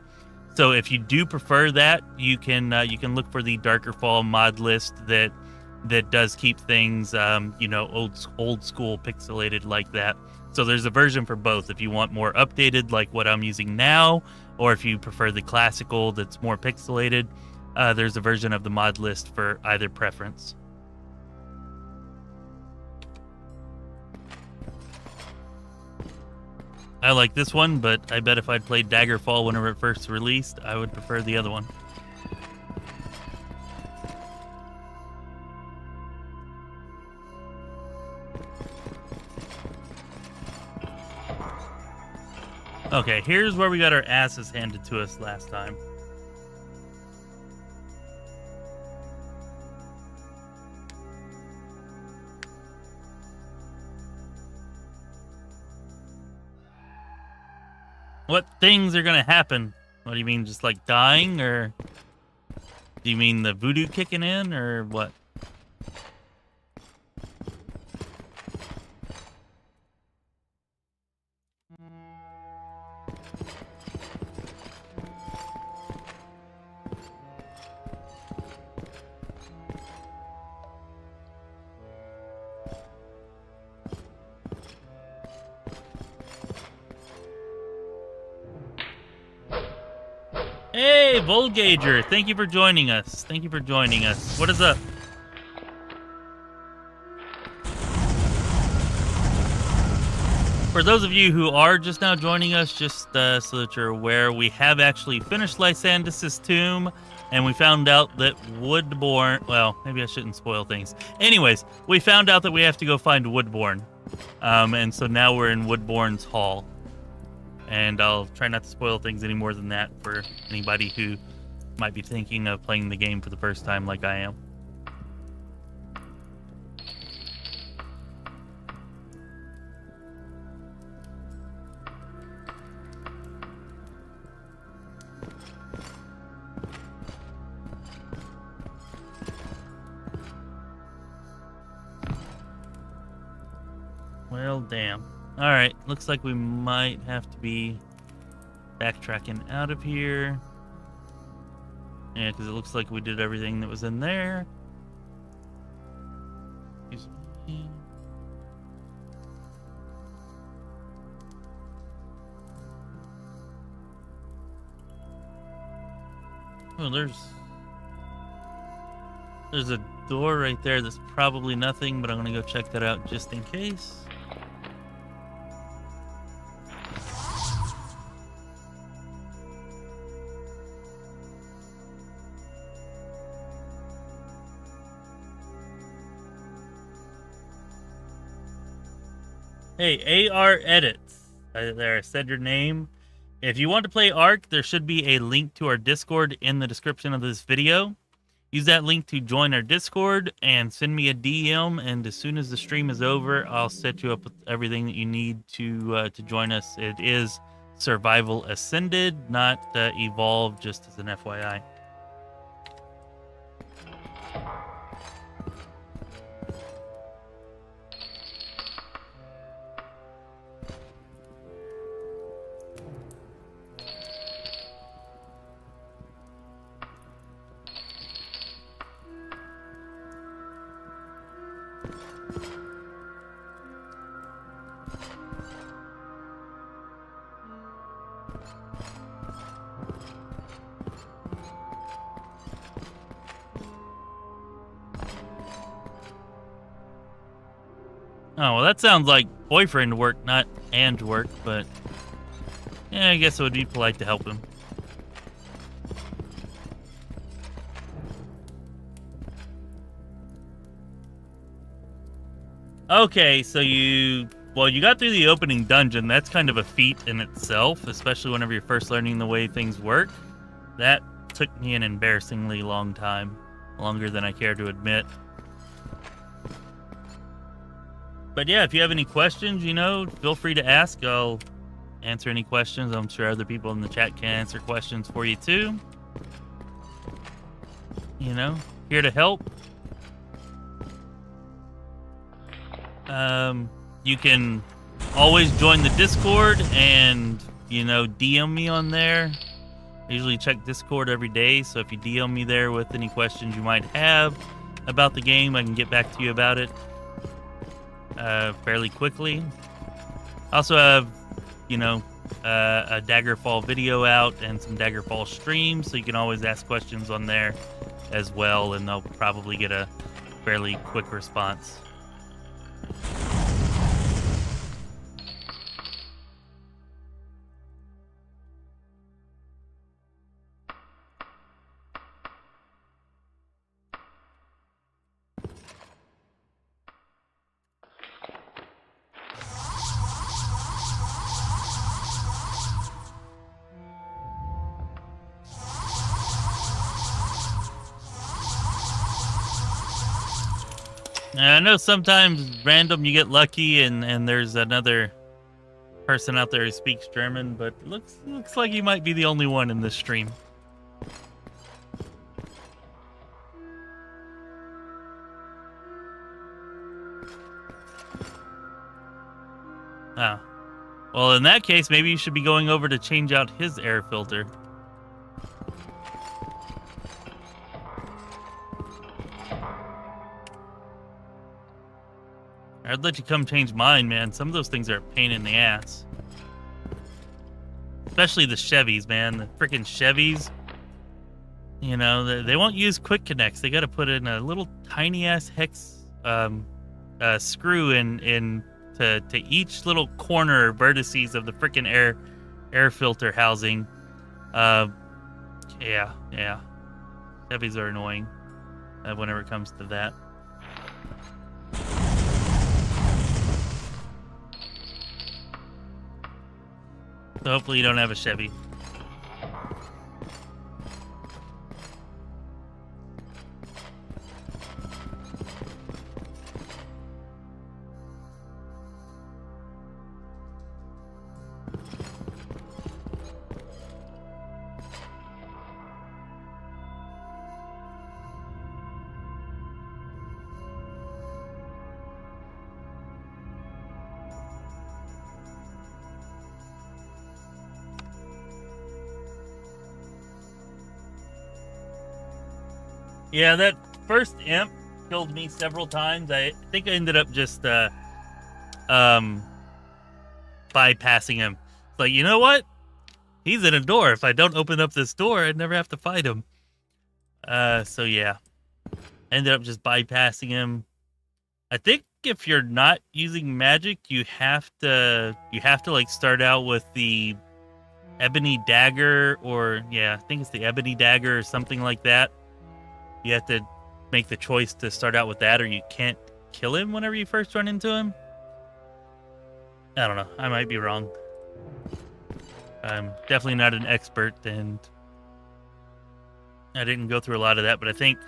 So if you do prefer that, you can look for the Darkerfall mod list that does keep things old school pixelated like that. So there's a version for both if you want more updated like what I'm using now, or if you prefer the classical that's more pixelated, there's a version of the mod list for either preference. I like this one, but I bet if I'd played Daggerfall whenever it first released, I would prefer the other one. Okay, here's where we got our asses handed to us last time. What things are gonna happen? What do you mean, just like dying, or do you mean the voodoo kicking in, or what? Hey, Volgager, thank you for joining us. Thank you for joining us. What is up? For those of you who are just now joining us, just so that you're aware, we have actually finished Lysandus Tomb, and we found out that Woodbourne... Well, maybe I shouldn't spoil things. Anyways, we found out that we have to go find Woodbourne. And so now we're in Woodbourne's Hall. And I'll try not to spoil things any more than that for anybody who might be thinking of playing the game for the first time like I am. Well, damn. All right, looks like we might have to be backtracking out of here. Yeah, because it looks like we did everything that was in there. Oh, there's a door right there that's probably nothing, but I'm gonna go check that out just in case. Hey, AR Edits. There, I said your name. If you want to play Ark, there should be a link to our Discord in the description of this video. Use that link to join our Discord and send me a DM, and as soon as the stream is over, I'll set you up with everything that you need to join us. It is Survival Ascended, not Evolved, just as an FYI. Oh, well, that sounds like boyfriend work, not and work, but yeah, I guess it would be polite to help him. Okay, so you got through the opening dungeon. That's kind of a feat in itself, especially whenever you're first learning the way things work. That took me an embarrassingly long time, longer than I care to admit. But yeah, if you have any questions, feel free to ask. I'll answer any questions. I'm sure other people in the chat can answer questions for you too. Here to help. You can always join the Discord and, DM me on there. I usually check Discord every day, so if you DM me there with any questions you might have about the game, I can get back to you about it fairly quickly. Also have, a Daggerfall video out and some Daggerfall streams, so you can always ask questions on there as well, and they'll probably get a fairly quick response. I know sometimes random you get lucky and there's another person out there who speaks German, but it looks like you might be the only one in this stream. Oh. Well, in that case, maybe you should be going over to change out his air filter. I'd let you come change mine, man. Some of those things are a pain in the ass. Especially the Chevys, man. The freaking Chevys. They won't use quick connects. They got to put in a little tiny ass hex screw in to each little corner or vertices of the freaking air filter housing. Yeah. Chevys are annoying whenever it comes to that. So hopefully you don't have a Chevy. Yeah, that first imp killed me several times. I think I ended up just bypassing him. Like, you know what? He's in a door. If I don't open up this door, I'd never have to fight him. So yeah. Ended up just bypassing him. I think if you're not using magic, you have to like start out with the ebony dagger, or yeah, I think it's the ebony dagger or something like that. You have to make the choice to start out with that, or you can't kill him whenever you first run into him. I don't know. I might be wrong. I'm definitely not an expert, and I didn't go through a lot of that, but I think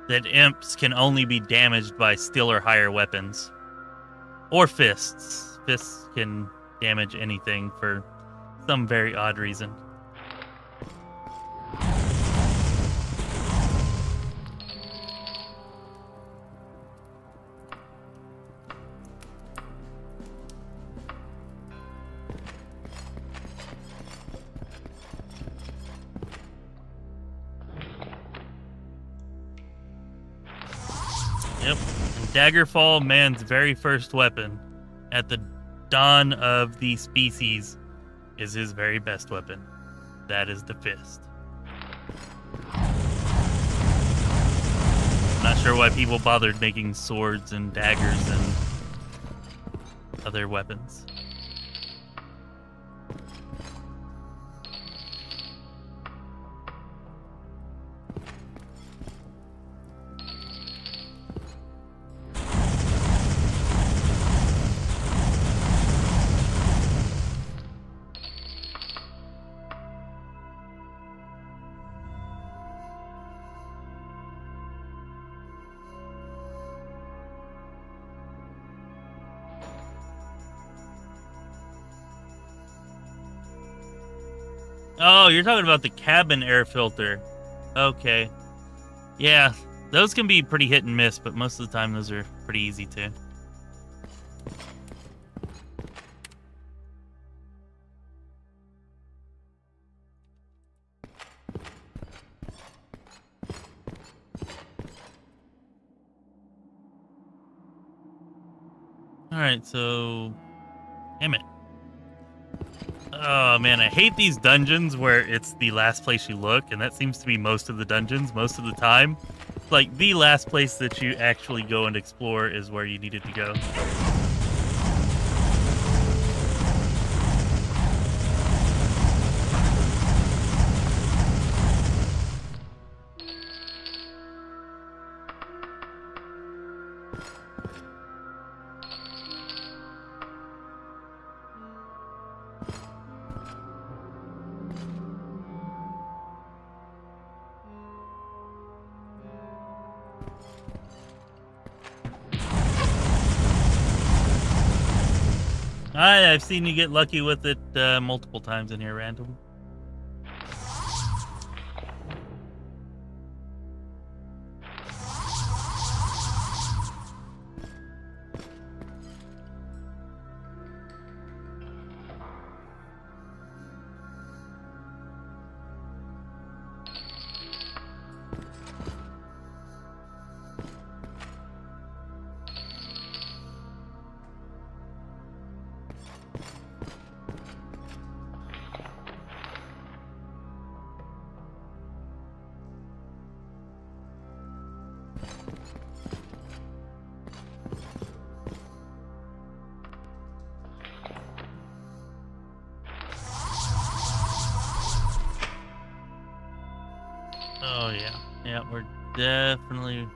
that imps can only be damaged by steel or higher weapons. Or fists. Fists can damage anything for some very odd reason. Yep. And Daggerfall, man's very first weapon at the dawn of the species, is his very best weapon. That is the fist. Not sure why people bothered making swords and daggers and other weapons. Oh, you're talking about the cabin air filter. Okay. Yeah, those can be pretty hit and miss, but most of the time those are pretty easy too. Alright, so... Damn it. Oh man, I hate these dungeons where it's the last place you look, and that seems to be most of the dungeons most of the time. Like, the last place that you actually go and explore is where you needed to go. I've seen you get lucky with it multiple times in here, random. Oh yeah, yeah, we're definitely...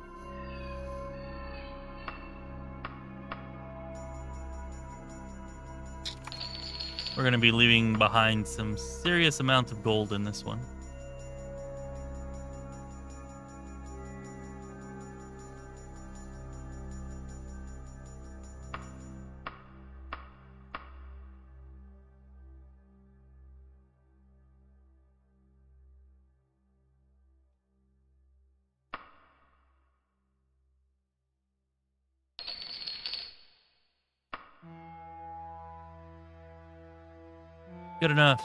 We're gonna be leaving behind some serious amounts of gold in this one. Good enough.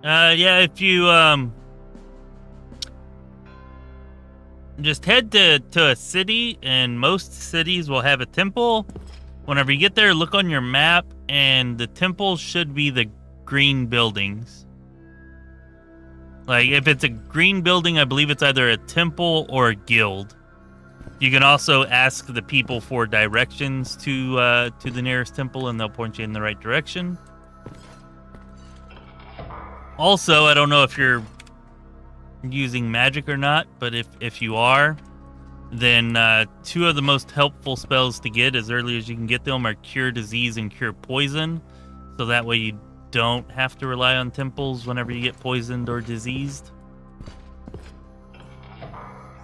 Yeah, if you just head to a city, and most cities will have a temple. Whenever you get there, look on your map, and the temple should be the green buildings. Like, if it's a green building, I believe it's either a temple or a guild. You can also ask the people for directions to the nearest temple, and they'll point you in the right direction. Also, I don't know if you're using magic or not, but if you are, then two of the most helpful spells to get as early as you can get them are Cure Disease and Cure Poison. So that way you don't have to rely on temples whenever you get poisoned or diseased.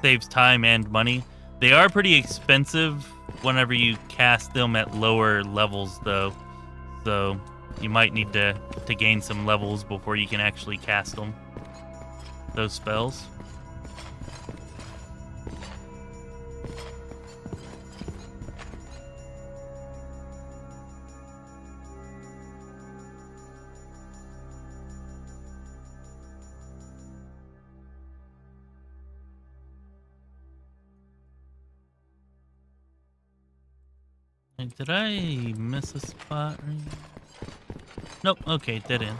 Saves time and money. They are pretty expensive whenever you cast them at lower levels, though. So you might need to gain some levels before you can actually cast them. Those spells. Like, did I miss a spot? Nope. Okay, dead end.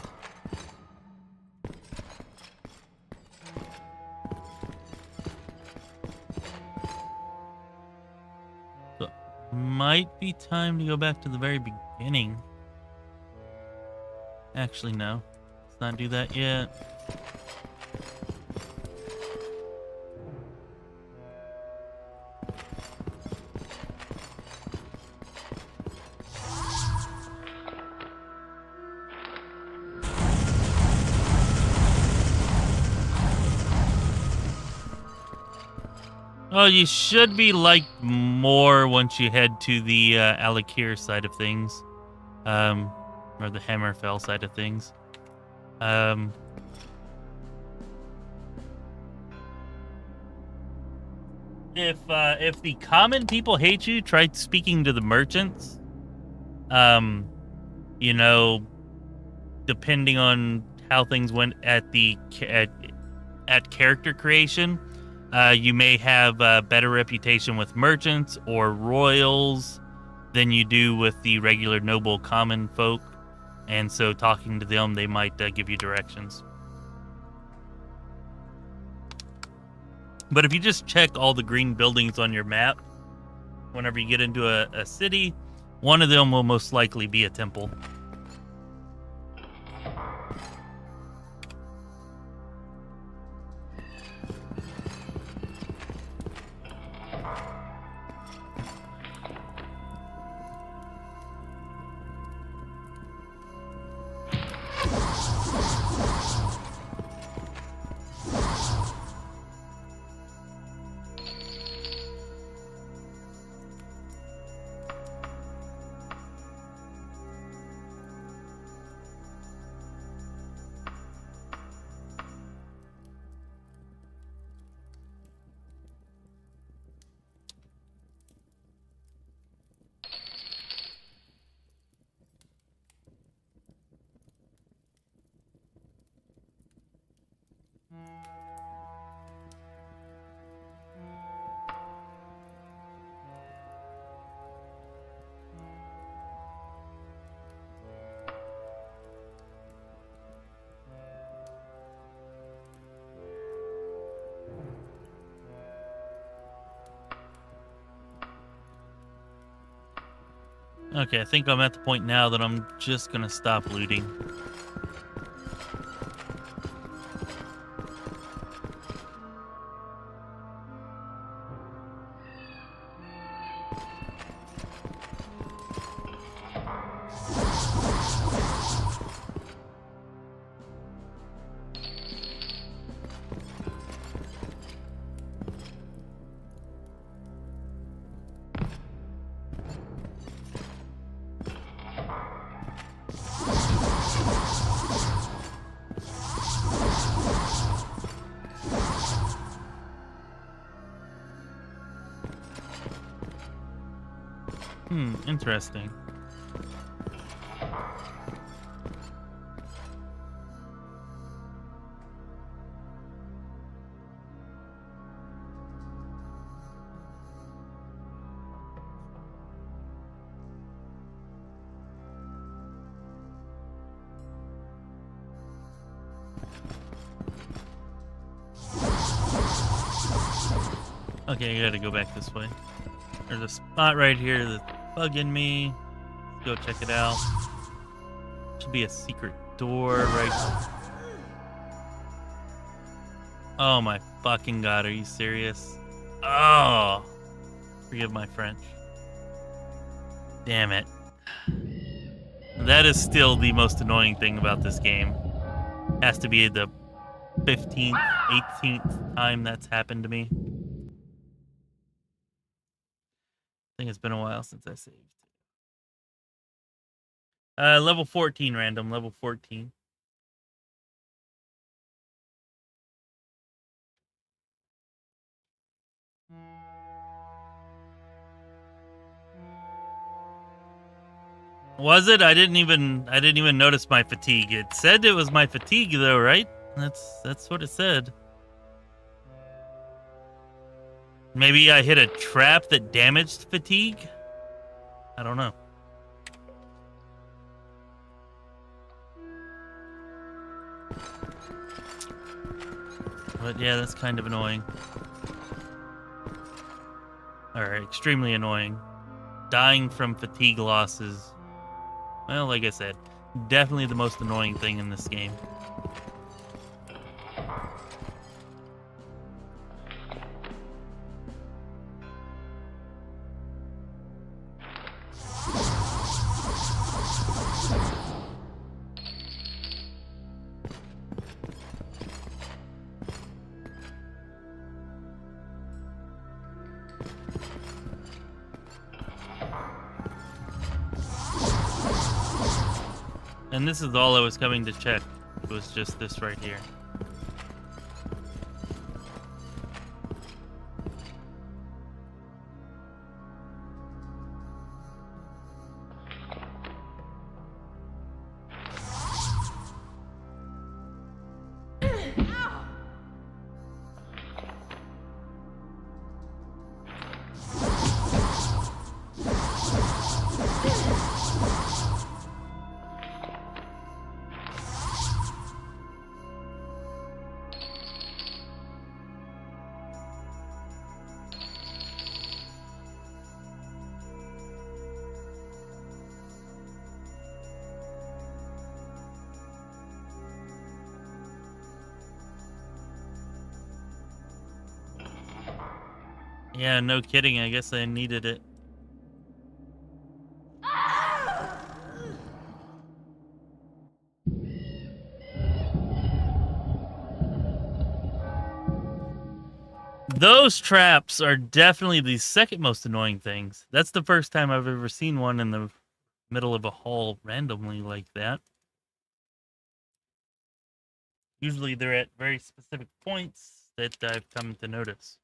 So, might be time to go back to the very beginning. Actually, no. Let's not do that yet. Oh, you should be liked more once you head to the Alakir side of things, or the Hammerfell side of things. If the common people hate you, try speaking to the merchants. You know, depending on how things went at character creation. You may have a better reputation with merchants or royals than you do with the regular noble common folk. And so talking to them, they might give you directions. But if you just check all the green buildings on your map, whenever you get into a city, one of them will most likely be a temple. Okay, I think I'm at the point now that I'm just gonna stop looting. Interesting. Okay, I gotta go back this way. There's a spot right here that's bugging me. Let's go check it out. Should be a secret door right. Oh my fucking god, are you serious? Oh, forgive my French. Damn it. That is still the most annoying thing about this game. Has to be the 15th, 18th time that's happened to me. I think it's been a while since I saved. Level 14 random, level 14. Was it? I didn't even notice my fatigue. It said it was my fatigue though, right? That's what it said. Maybe I hit a trap that damaged fatigue? I don't know. But yeah, that's kind of annoying. Or extremely annoying. Dying from fatigue losses. Well, like I said, definitely the most annoying thing in this game. And this is all I was coming to check. It was just this right here. Yeah, no kidding. I guess I needed it. Those traps are definitely the second most annoying things. That's the first time I've ever seen one in the middle of a hall randomly like that. Usually they're at very specific points that I've come to notice.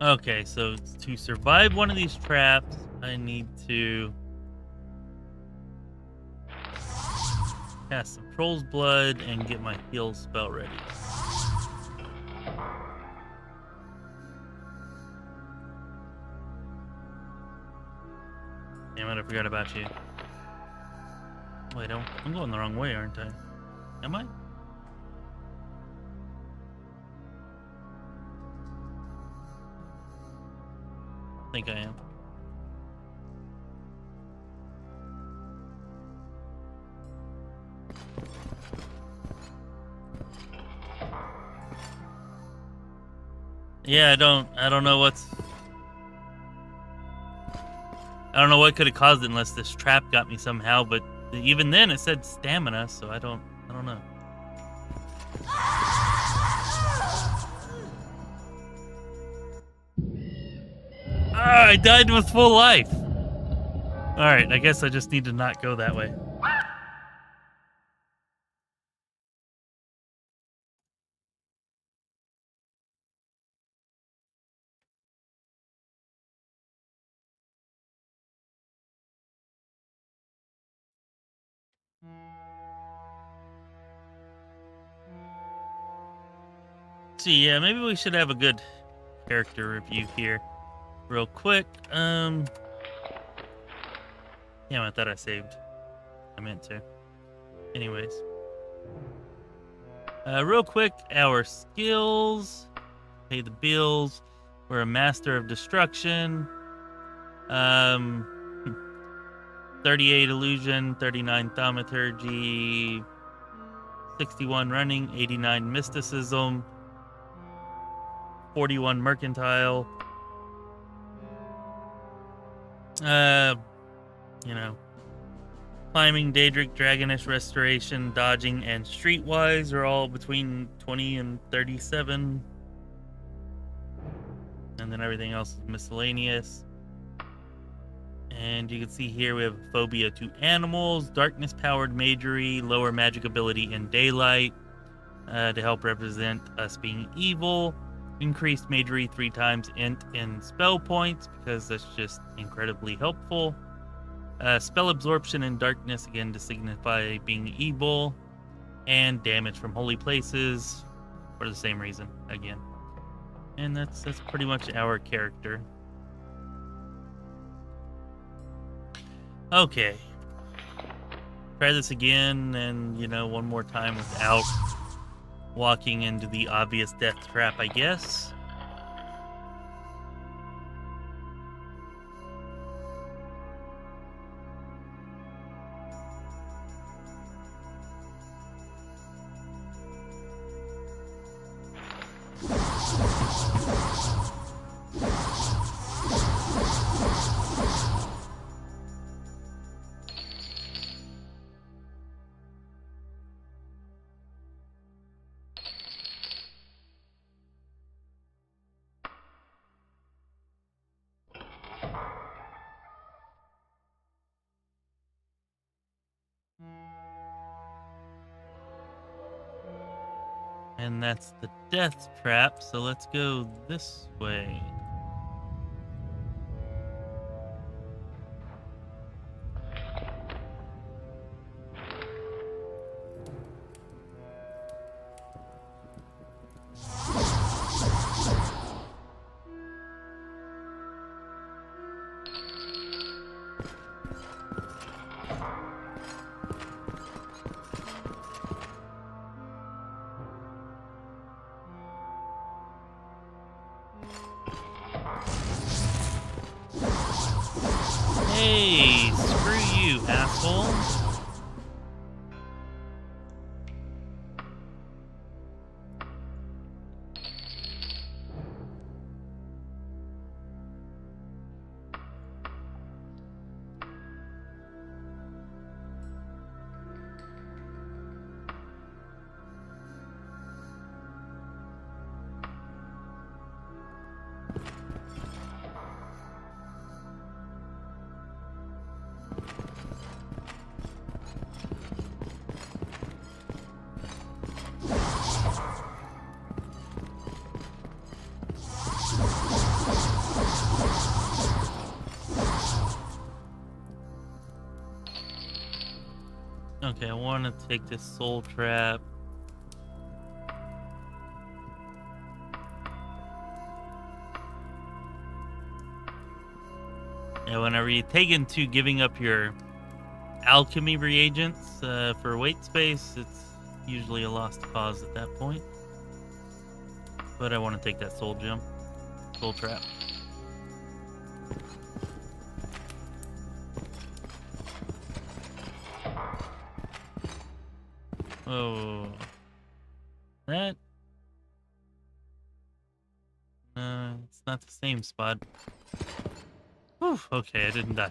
Okay, so to survive one of these traps, I need to cast some Troll's Blood and get my heal spell ready. Damn it, I forgot about you. Wait, I'm going the wrong way, aren't I? Am I? I think I am. Yeah, I don't know what could have caused it unless this trap got me somehow, but Even then, it said stamina, so I don't know. Ah, I died with full life. All right, I guess I just need to not go that way. So yeah, maybe we should have a good character review here, real quick. Damn, I thought I saved. I meant to. Anyways, real quick, our skills, pay the bills. We're a master of destruction. 38 illusion, 39 thaumaturgy, 61 running, 89 mysticism, 41 mercantile. You know, climbing, Daedric, Dragonish, Restoration, dodging, and streetwise are all between 20 and 37. And then everything else is miscellaneous. And you can see here we have phobia to animals, darkness-powered magery, lower magic ability in daylight to help represent us being evil. Increased magery 3 times int in spell points because that's just incredibly helpful. Spell absorption in darkness, again to signify being evil. And damage from holy places for the same reason, again. And that's pretty much our character. Okay. Try this again and, one more time without walking into the obvious death trap, I guess. And that's the death trap, so let's go this way. Hey, screw you, asshole. Okay, I want to take this soul trap. Yeah, whenever you take into giving up your alchemy reagents for weight space, it's usually a lost cause at that point. But I want to take that soul trap. Oh, that? It's not the same spot. Whew, okay, I didn't die.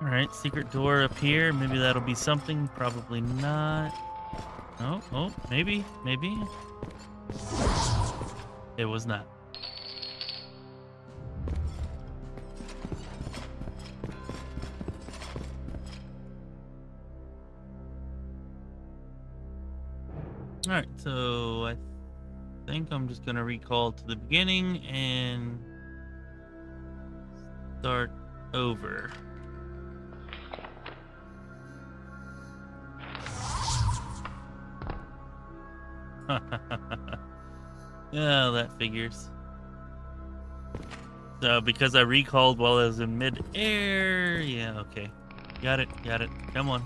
Alright, secret door up here. Maybe that'll be something. Probably not. Oh, maybe. It was not. Alright, so I think I'm just gonna recall to the beginning and start over. Yeah, that figures. So because I recalled while I was in mid-air, yeah, okay. Got it. Come on.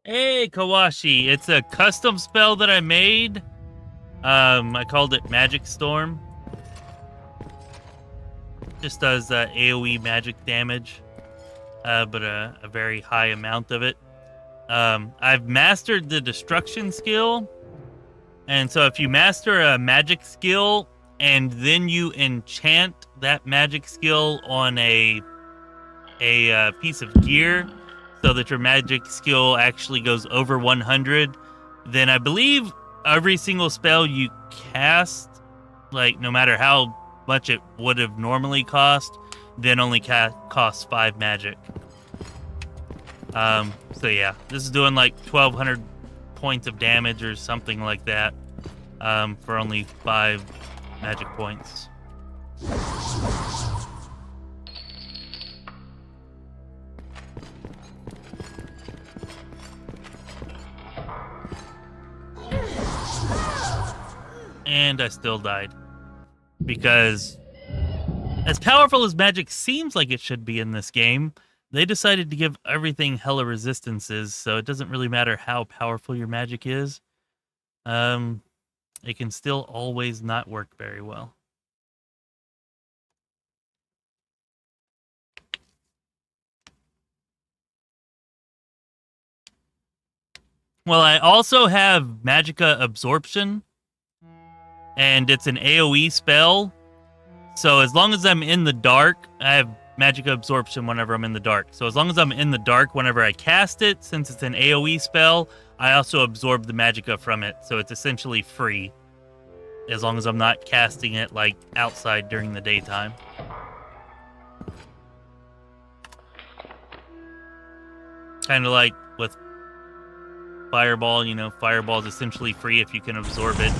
Hey, Kawashi, it's a custom spell that I made. I called it Magic Storm. Just does AoE magic damage, but a very high amount of it. I've mastered the destruction skill, and so if you master a magic skill and then you enchant that magic skill on a piece of gear, so that your magic skill actually goes over 100, then I believe every single spell you cast, like no matter how much it would have normally cost, then only costs 5 magic. So yeah, this is doing like 1,200 points of damage or something like that, for only 5 magic points. And I still died. Because as powerful as magic seems like it should be in this game, they decided to give everything hella resistances, so it doesn't really matter how powerful your magic is. It can still always not work very well. Well, I also have Magicka Absorption, and it's an AoE spell. So as long as I'm in the dark, I have Magicka Absorption whenever I'm in the dark. So as long as I'm in the dark whenever I cast it, since it's an AoE spell, I also absorb the Magicka from it. So it's essentially free, as long as I'm not casting it like outside during the daytime. Kind of like with Fireball, you know, Fireball is essentially free if you can absorb it.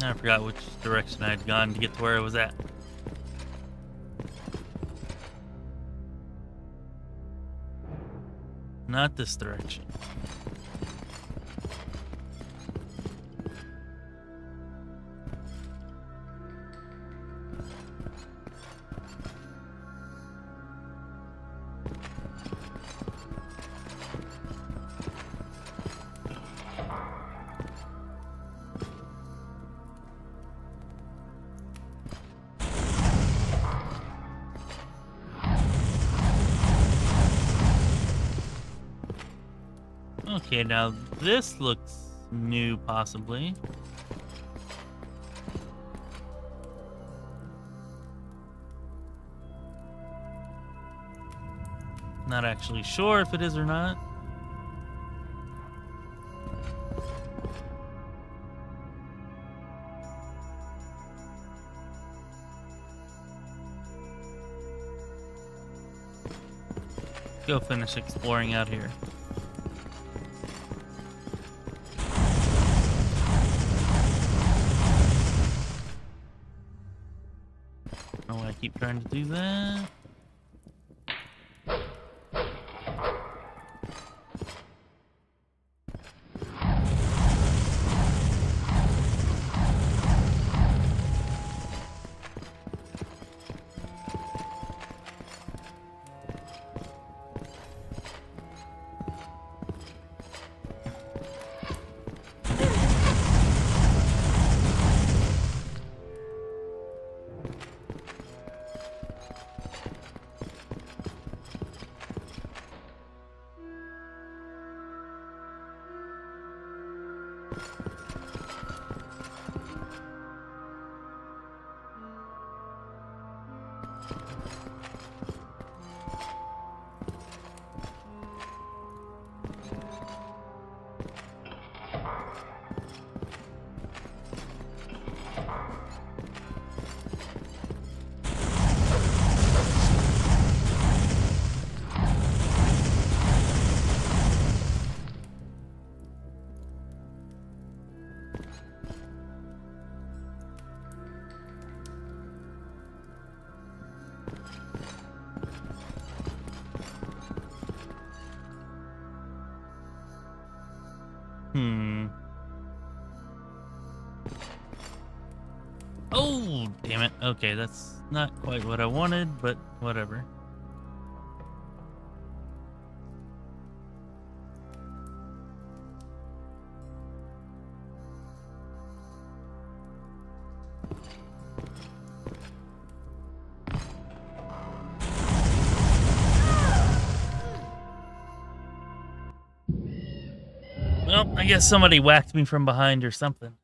I forgot which direction I had gone to get to where I was at. Not this direction. Okay, now this looks new, possibly. Not actually sure if it is or not. go finish exploring out here. I don't know why I keep trying to do that. Oh, damn it. Okay, that's not quite what I wanted, but whatever. Well, I guess somebody whacked me from behind or something.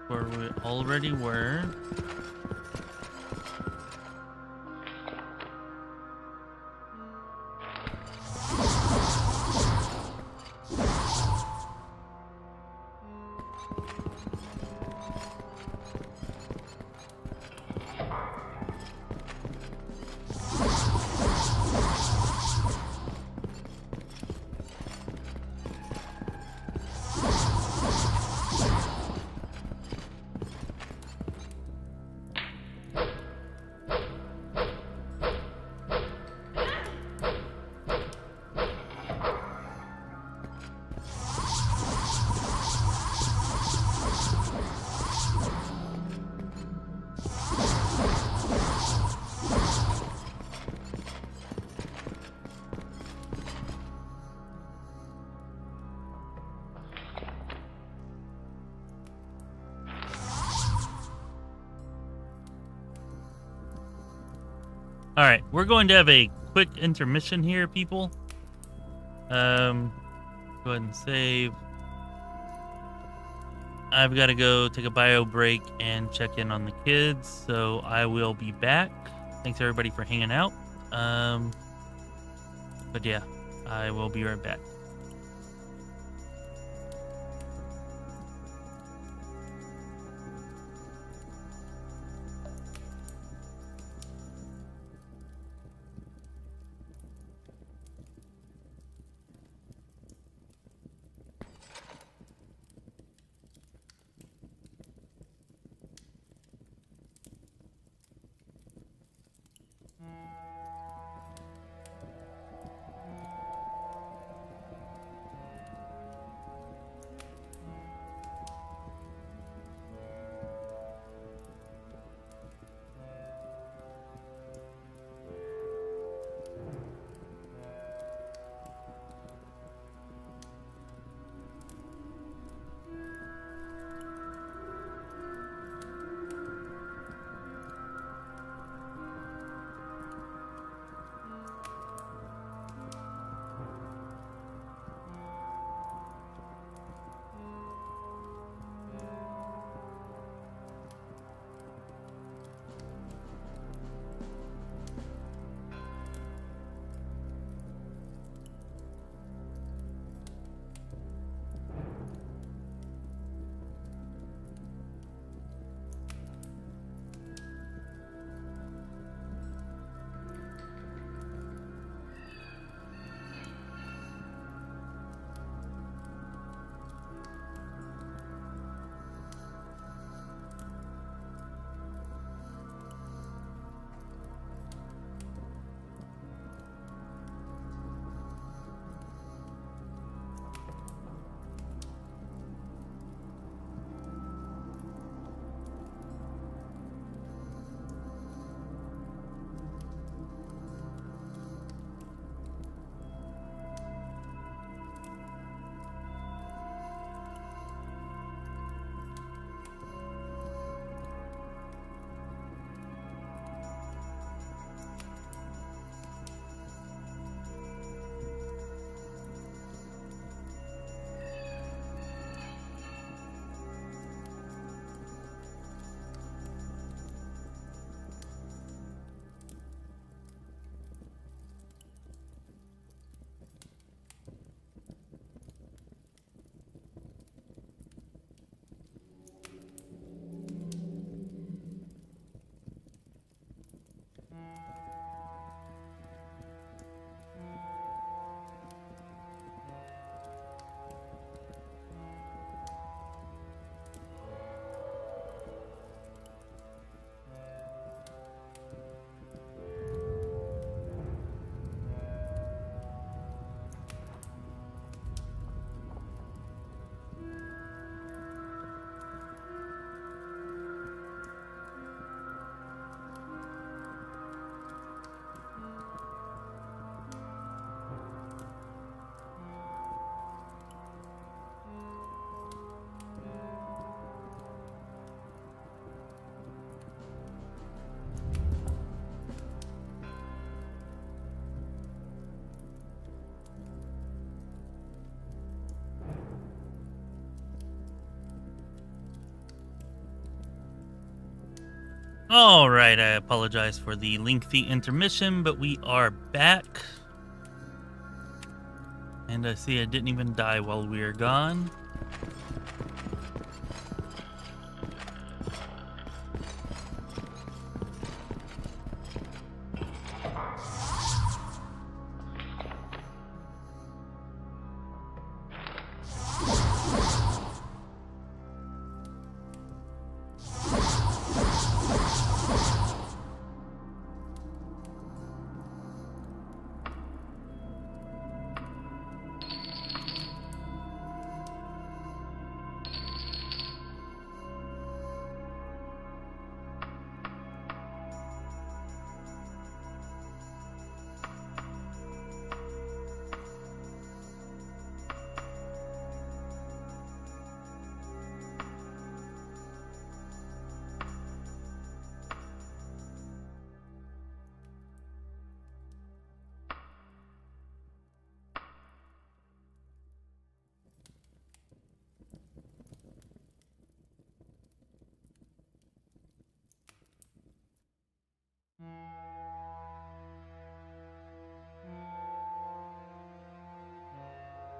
Where we already were. All right, we're going to have a quick intermission here, people. Go ahead and save. I've got to go take a bio break and check in on the kids, so I will be back. Thanks everybody for hanging out. But yeah, I will be right back. All right, I apologize for the lengthy intermission, but we are back. And I see I didn't even die while we were gone.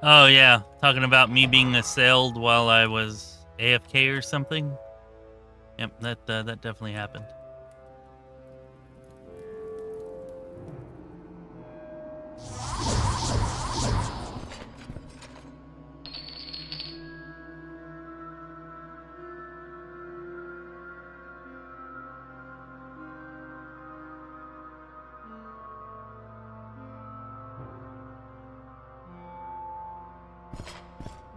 Oh yeah, talking about me being assailed while I was AFK or something. Yep, that definitely happened.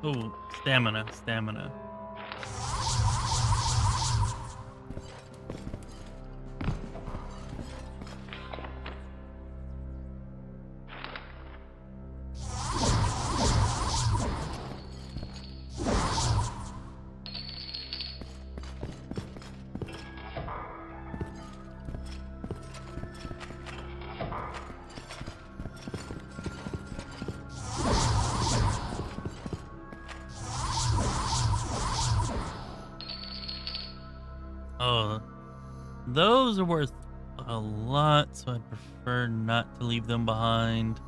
Ooh, stamina. Oh, those are worth a lot, so I'd prefer not to leave them behind.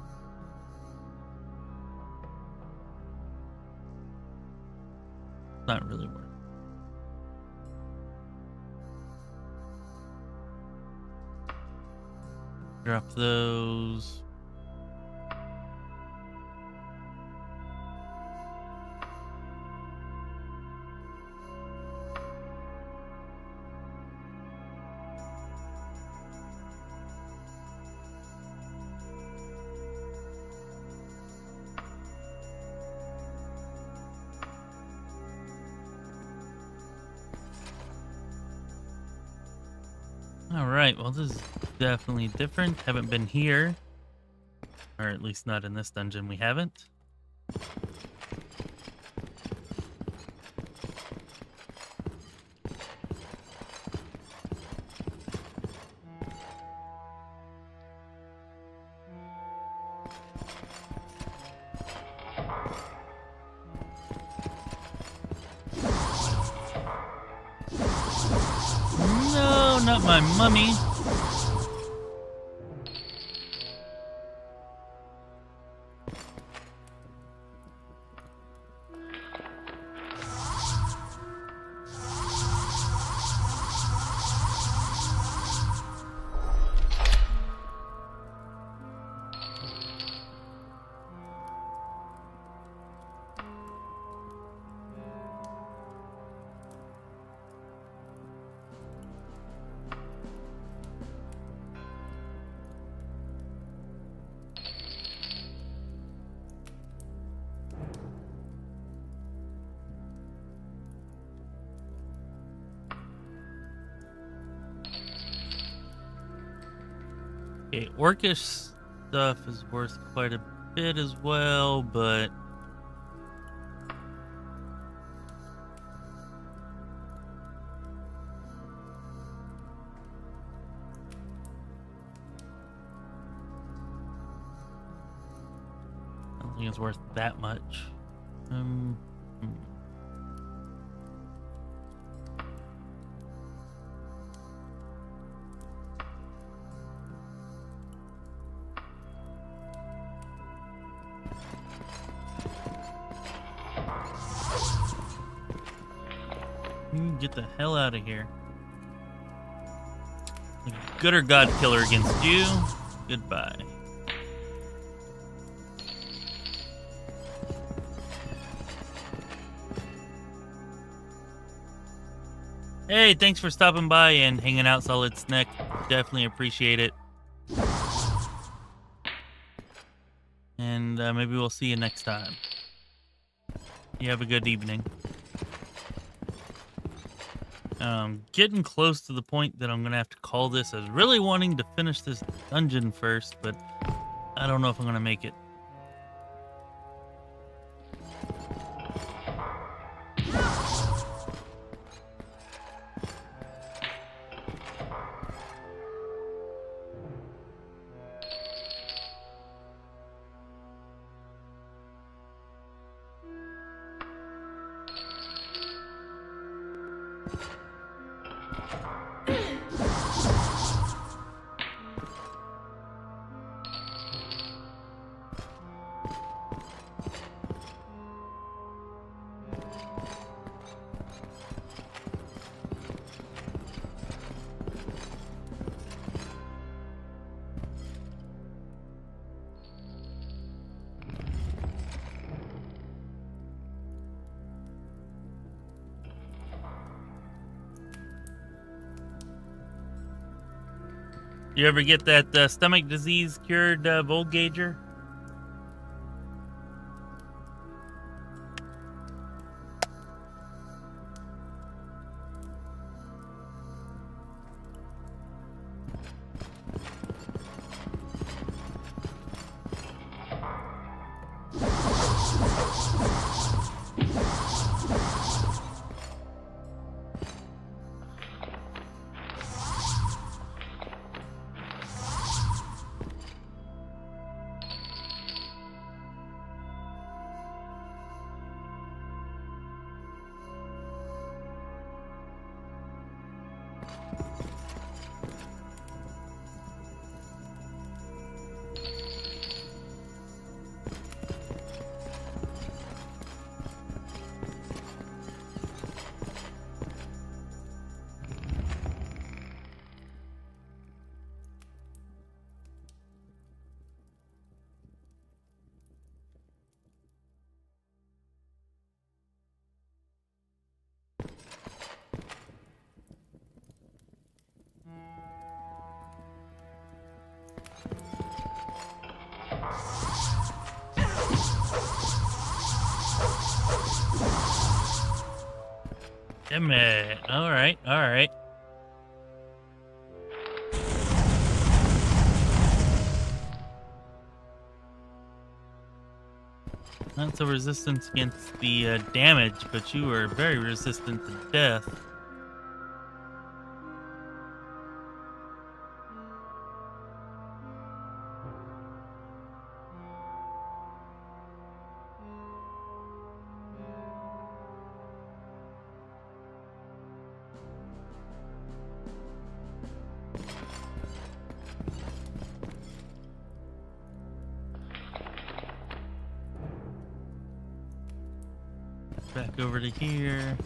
Not really worth it. Drop those. Alright, well this is definitely different. Haven't been here. Or at least not in this dungeon, we haven't. No, not my mummy. Okay, orcish stuff is worth quite a bit as well, but I don't think it's worth that much. Hmm. Get the hell out of here. Good or God killer against you. Goodbye. Hey, thanks for stopping by and hanging out, Solid Snack. Definitely appreciate it. And maybe we'll see you next time. You have a good evening. Getting close to the point that I'm going to have to call this. I was really wanting to finish this dungeon first, but I don't know if I'm going to make it. You ever get that stomach disease cured Volt Gauger? Damn it. Alright, alright. Not so resistant against the damage, but you are very resistant to death. Back over to here.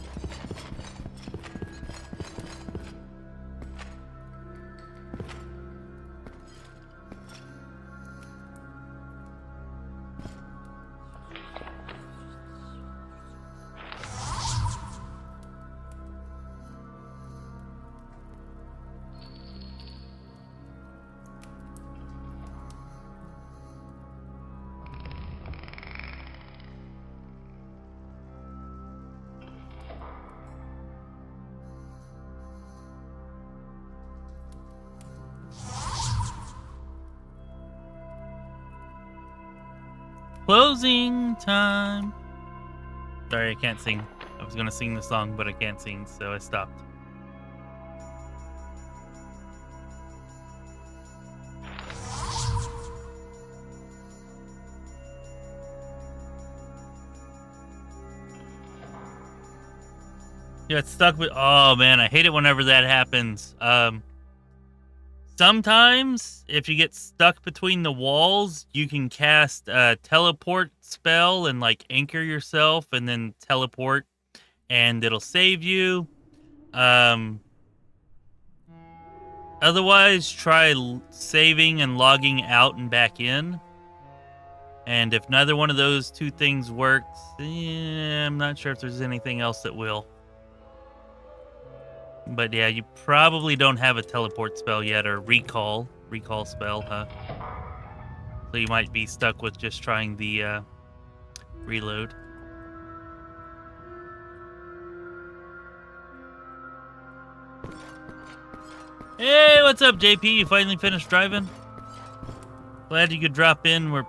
Closing time. Sorry, I can't sing. I was gonna sing the song, but I can't sing, so I stopped. Yeah, it's stuck with. Oh man, I hate it whenever that happens. Sometimes, if you get stuck between the walls, you can cast a teleport spell and like anchor yourself and then teleport and it'll save you. Otherwise, try saving and logging out and back in. And if neither one of those two things works, I'm not sure if there's anything else that will. But yeah, you probably don't have a teleport spell yet, or recall spell, huh? So you might be stuck with just trying the reload. Hey, what's up, JP? You finally finished driving? Glad you could drop in. We're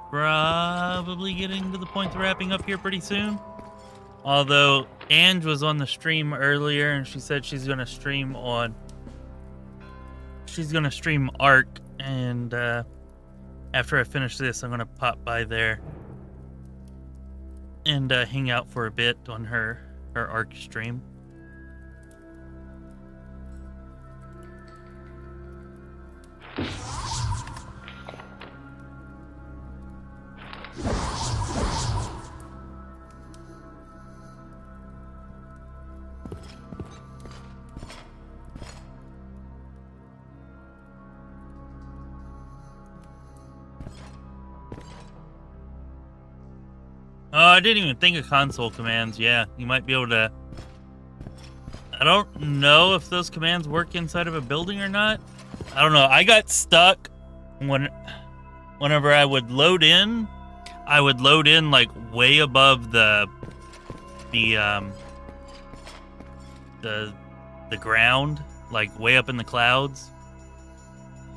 probably getting to the point of wrapping up here pretty soon. Although Ange was on the stream earlier and she said she's gonna stream Arc, and after I finish this, I'm gonna pop by there and hang out for a bit on her Arc stream. Oh, I didn't even think of console commands. Yeah, you might be able to... I don't know if those commands work inside of a building or not. I don't know. I got stuck whenever I would load in. I would load in like way above the ground, like way up in the clouds.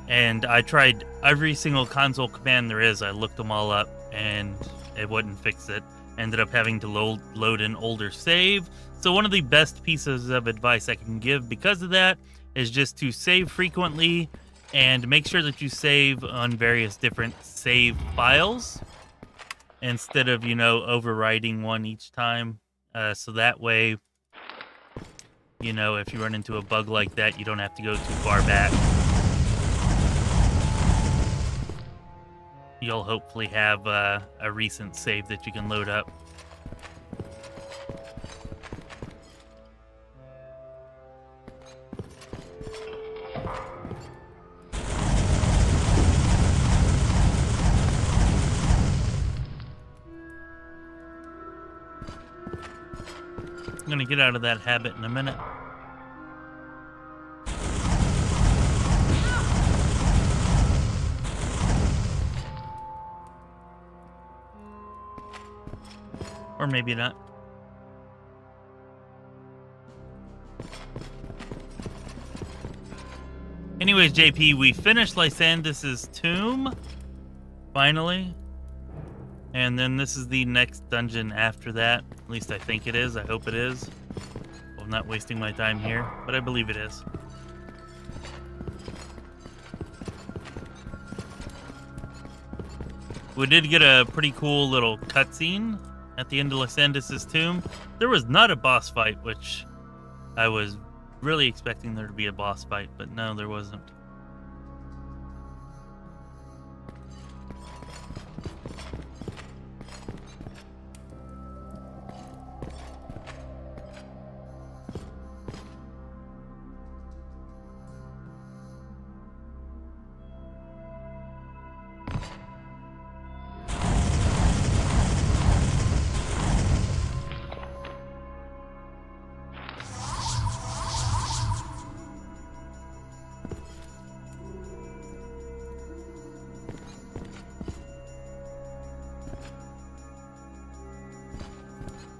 And I tried every single console command there is. I looked them all up, and it wouldn't fix it. Ended up having to load an older save. So one of the best pieces of advice I can give because of that is just to save frequently and make sure that you save on various different save files instead of, overwriting one each time. So that way, if you run into a bug like that, you don't have to go too far back. You'll hopefully have a recent save that you can load up. I'm gonna get out of that habit in a minute. Or maybe not. Anyways, JP, we finished Lysandus Tomb, finally. And then this is the next dungeon after that. At least I think it is. I hope it is. Well, I'm not wasting my time here, but I believe it is. We did get a pretty cool little cutscene at the end of Lysandus Tomb. There was not a boss fight, which I was really expecting there to be a boss fight, but no, there wasn't.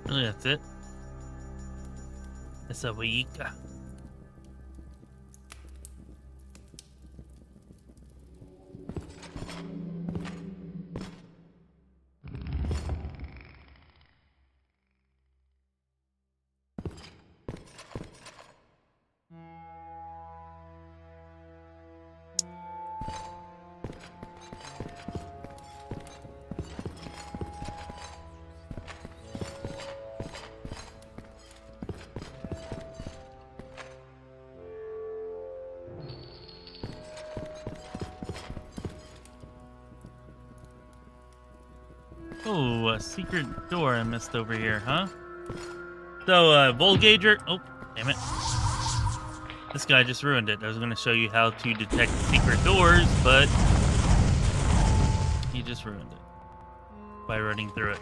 Really, that's it. It's a week. Oh, a secret door I missed over here, huh? So, Volgager... Oh, Damn it. This guy just ruined it. I was going to show you how to detect secret doors, but he just ruined it by running through it.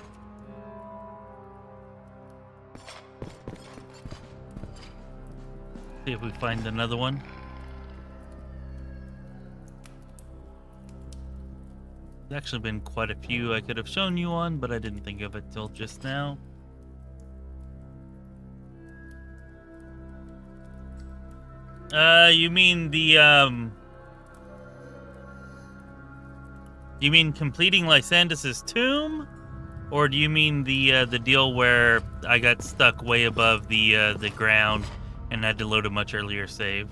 See if we find another one. There's actually been quite a few I could have shown you on, but I didn't think of it till just now. You mean the, you mean completing Lysandus Tomb? Or do you mean the deal where I got stuck way above the ground and had to load a much earlier save?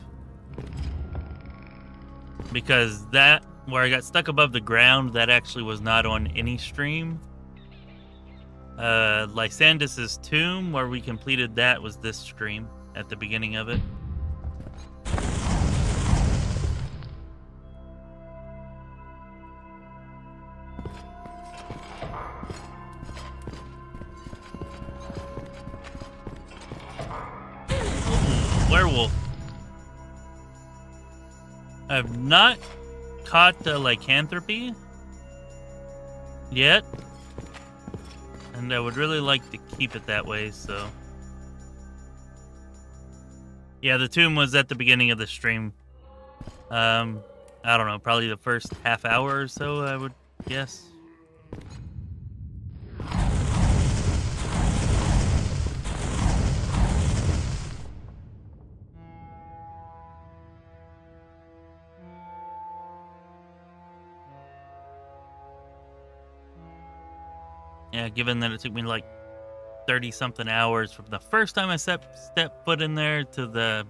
Because that, where I got stuck above the ground, that actually was not on any stream. Lysandus Tomb, where we completed that, was this stream at the beginning of it. Werewolf. I've not caught the lycanthropy yet, and I would really like to keep it that way, so. Yeah, the tomb was at the beginning of the stream. I don't know, probably the first half hour or so, I would guess. Yeah, given that it took me like 30-something hours from the first time I stepped foot in there to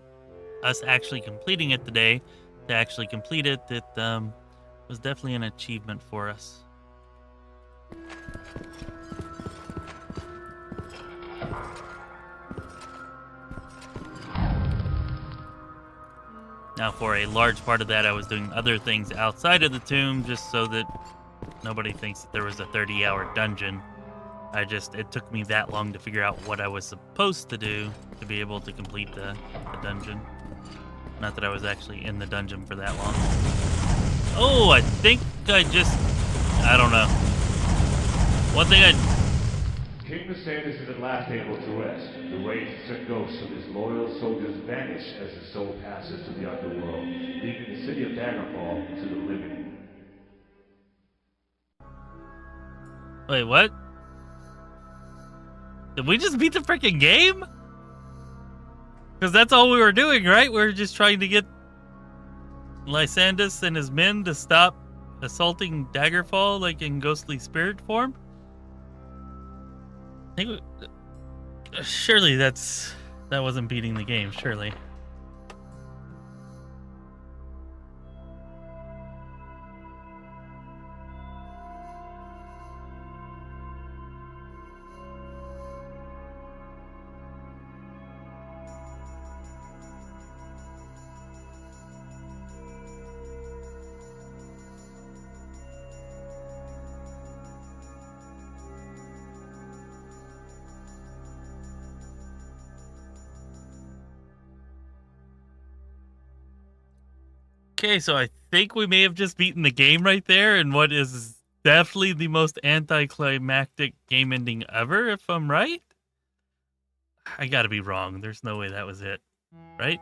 us actually completing it today, to actually complete it, it was definitely an achievement for us. Now, for a large part of that, I was doing other things outside of the tomb just so that nobody thinks that there was a 30-hour dungeon. It took me that long to figure out what I was supposed to do to be able to complete the dungeon. Not that I was actually in the dungeon for that long. Oh, I think I don't know. One thing King Lysandus is at last able to rest. The wraiths and ghosts of his loyal soldiers vanish as his soul passes to the underworld, leaving the city of Daggerfall to the living. Wait, what? Did we just beat the freaking game? Because that's all we were doing, right? We were just trying to get Lysandus and his men to stop assaulting Daggerfall, like in ghostly spirit form. I think surely that wasn't beating the game, surely. Okay, so I think we may have just beaten the game right there, and what is definitely the most anticlimactic game ending ever, if I'm right? I gotta be wrong. There's no way that was it, right?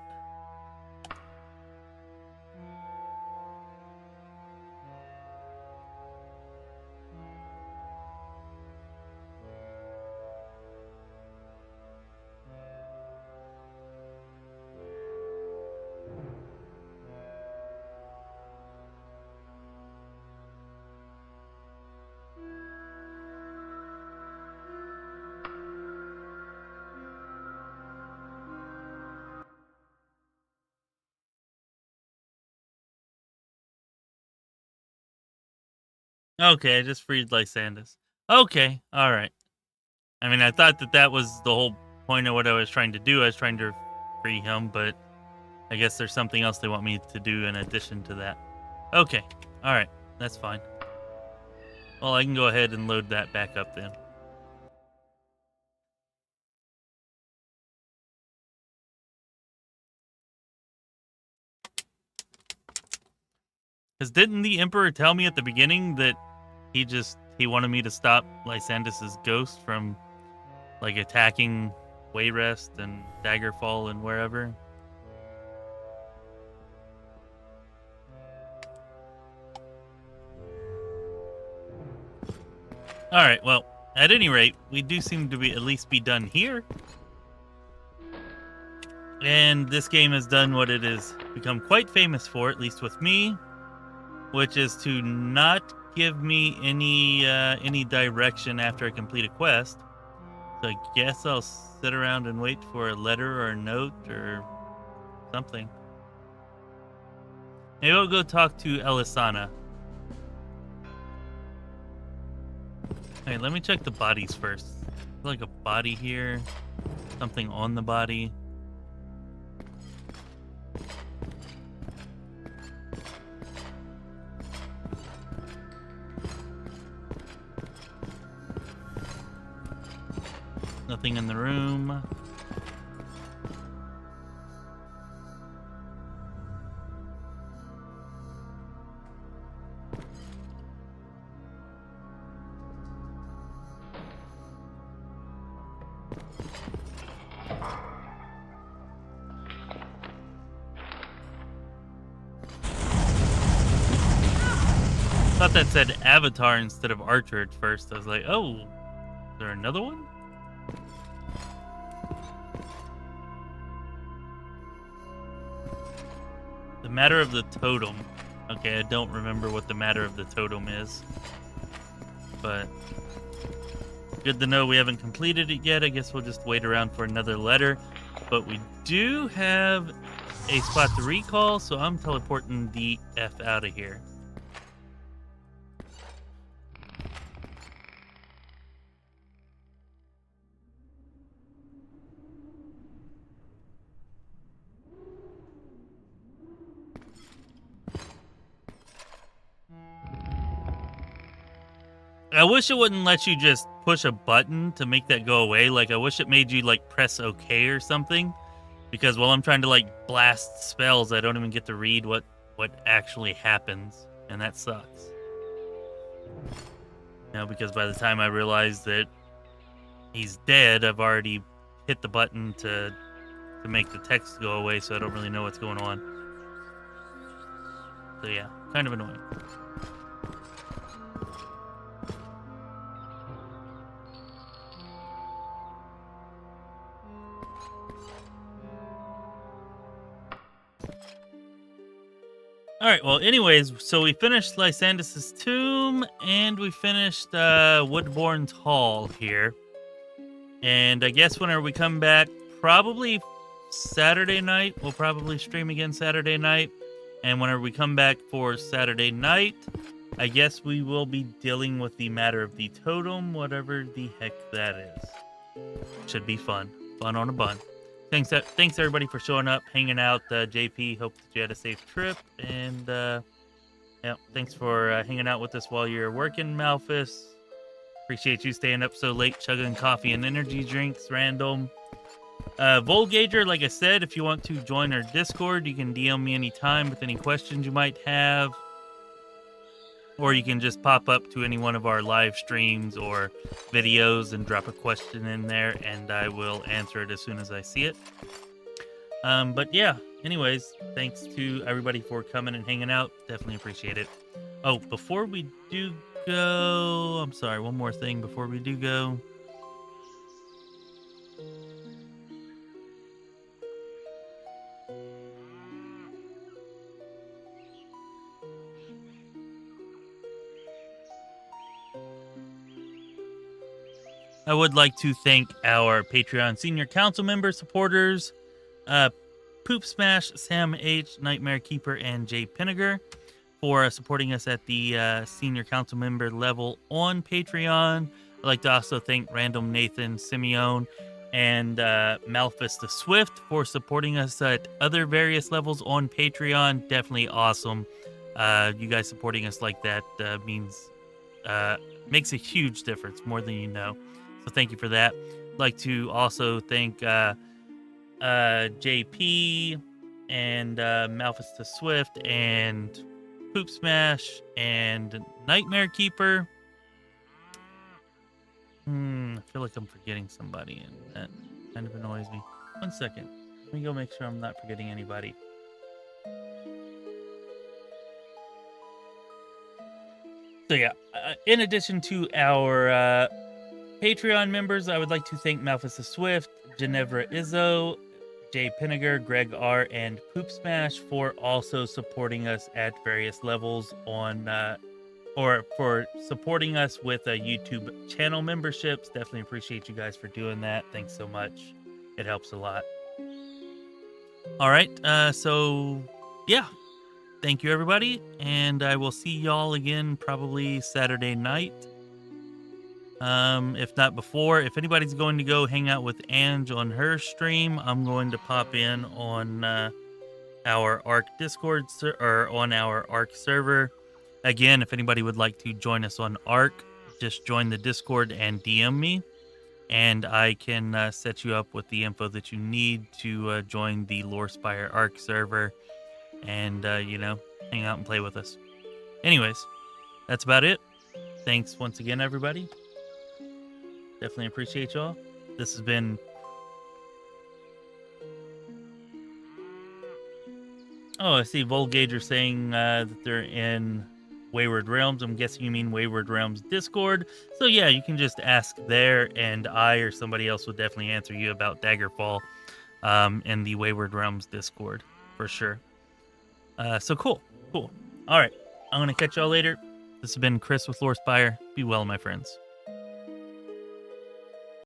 Okay, I just freed Lysandus. Okay, alright. I mean, I thought that was the whole point of what I was trying to do. I was trying to free him, but I guess there's something else they want me to do in addition to that. Okay, alright, that's fine. Well, I can go ahead and load that back up then. Because didn't the Emperor tell me at the beginning that he wanted me to stop Lysandus's ghost from like attacking Wayrest and Daggerfall and wherever? Alright, well, at any rate, we do seem to be at least be done here. And this game has done what it has become quite famous for, at least with me, which is to not give me any direction after I complete a quest. So I guess I'll sit around and wait for a letter or a note or something. Maybe I'll go talk to Elisana. Alright, let me check the bodies first. Like a body here. Something on the body. Nothing in the room. Thought that said Avatar instead of Archer at first. I was like, oh, is there another one? The matter of the totem. Okay, I don't remember what the matter of the totem is. But good to know we haven't completed it yet. I guess we'll just wait around for another letter. But we do have a spot to recall, so I'm teleporting the F out of here. I wish it wouldn't let you just push a button to make that go away. Like, I wish it made you, like, press OK or something. Because while I'm trying to, like, blast spells, I don't even get to read what actually happens. And that sucks. You know, because by the time I realize that he's dead, I've already hit the button to make the text go away, so I don't really know what's going on. So yeah, kind of annoying. Alright, well, anyways, so we finished Lysandus' Tomb, and we finished Woodbourne's Hall here. And I guess whenever we come back, probably Saturday night, we'll probably stream again Saturday night. And whenever we come back for Saturday night, I guess we will be dealing with the matter of the totem, whatever the heck that is. Should be fun. Fun on a bun. Thanks everybody for showing up, hanging out. JP, hope that you had a safe trip. And yeah, thanks for hanging out with us while you're working, Malfus. Appreciate you staying up so late, chugging coffee and energy drinks, random. Volgager, like I said, if you want to join our Discord, you can DM me anytime with any questions you might have. Or you can just pop up to any one of our live streams or videos and drop a question in there, and I will answer it as soon as I see it. But yeah, anyways, thanks to everybody for coming and hanging out. Definitely appreciate it. Oh, before we do go, I'm sorry, one more thing before we do go. I would like to thank our Patreon Senior Council member supporters, poopSMASH, Sam H, NightmareKeeper, and jpinnegar for supporting us at the Senior Council member level on Patreon. I'd like to also thank Random Nathan, Simeone, and Malfus the Swift for supporting us at other various levels on Patreon. Definitely awesome. You guys supporting us like that makes a huge difference, more than you know. So thank you for that. I'd like to also thank JP and Malfus the Swift and poopSMASH, and NightmareKeeper. I feel like I'm forgetting somebody, and that kind of annoys me. 1 second. Let me go make sure I'm not forgetting anybody. So yeah, in addition to our Patreon members, I would like to thank Malfus the Swift, Ginevra Izzo, jpinnegar, Greg R, and poopSMASH for also supporting us at various levels on or for supporting us with YouTube channel memberships. Definitely appreciate you guys for doing that. Thanks so much. It helps a lot. All right. So yeah, thank you everybody. And I will see y'all again probably Saturday night. If not before, if anybody's going to go hang out with Ange on her stream, I'm going to pop in on our ARC Discord or on our ARC server. Again, if anybody would like to join us on ARC, just join the Discord and DM me, and I can set you up with the info that you need to join the Lorespire ARC server and, you know, hang out and play with us. Anyways, that's about it. Thanks once again, everybody. Definitely appreciate y'all. This has been... Oh, I see Volgager saying that they're in Wayward Realms. I'm guessing you mean Wayward Realms Discord. So yeah, you can just ask there, and I or somebody else will definitely answer you about Daggerfall in the Wayward Realms Discord, for sure. So cool. All right, I'm going to catch y'all later. This has been Chris with Lorespire. Be well, my friends.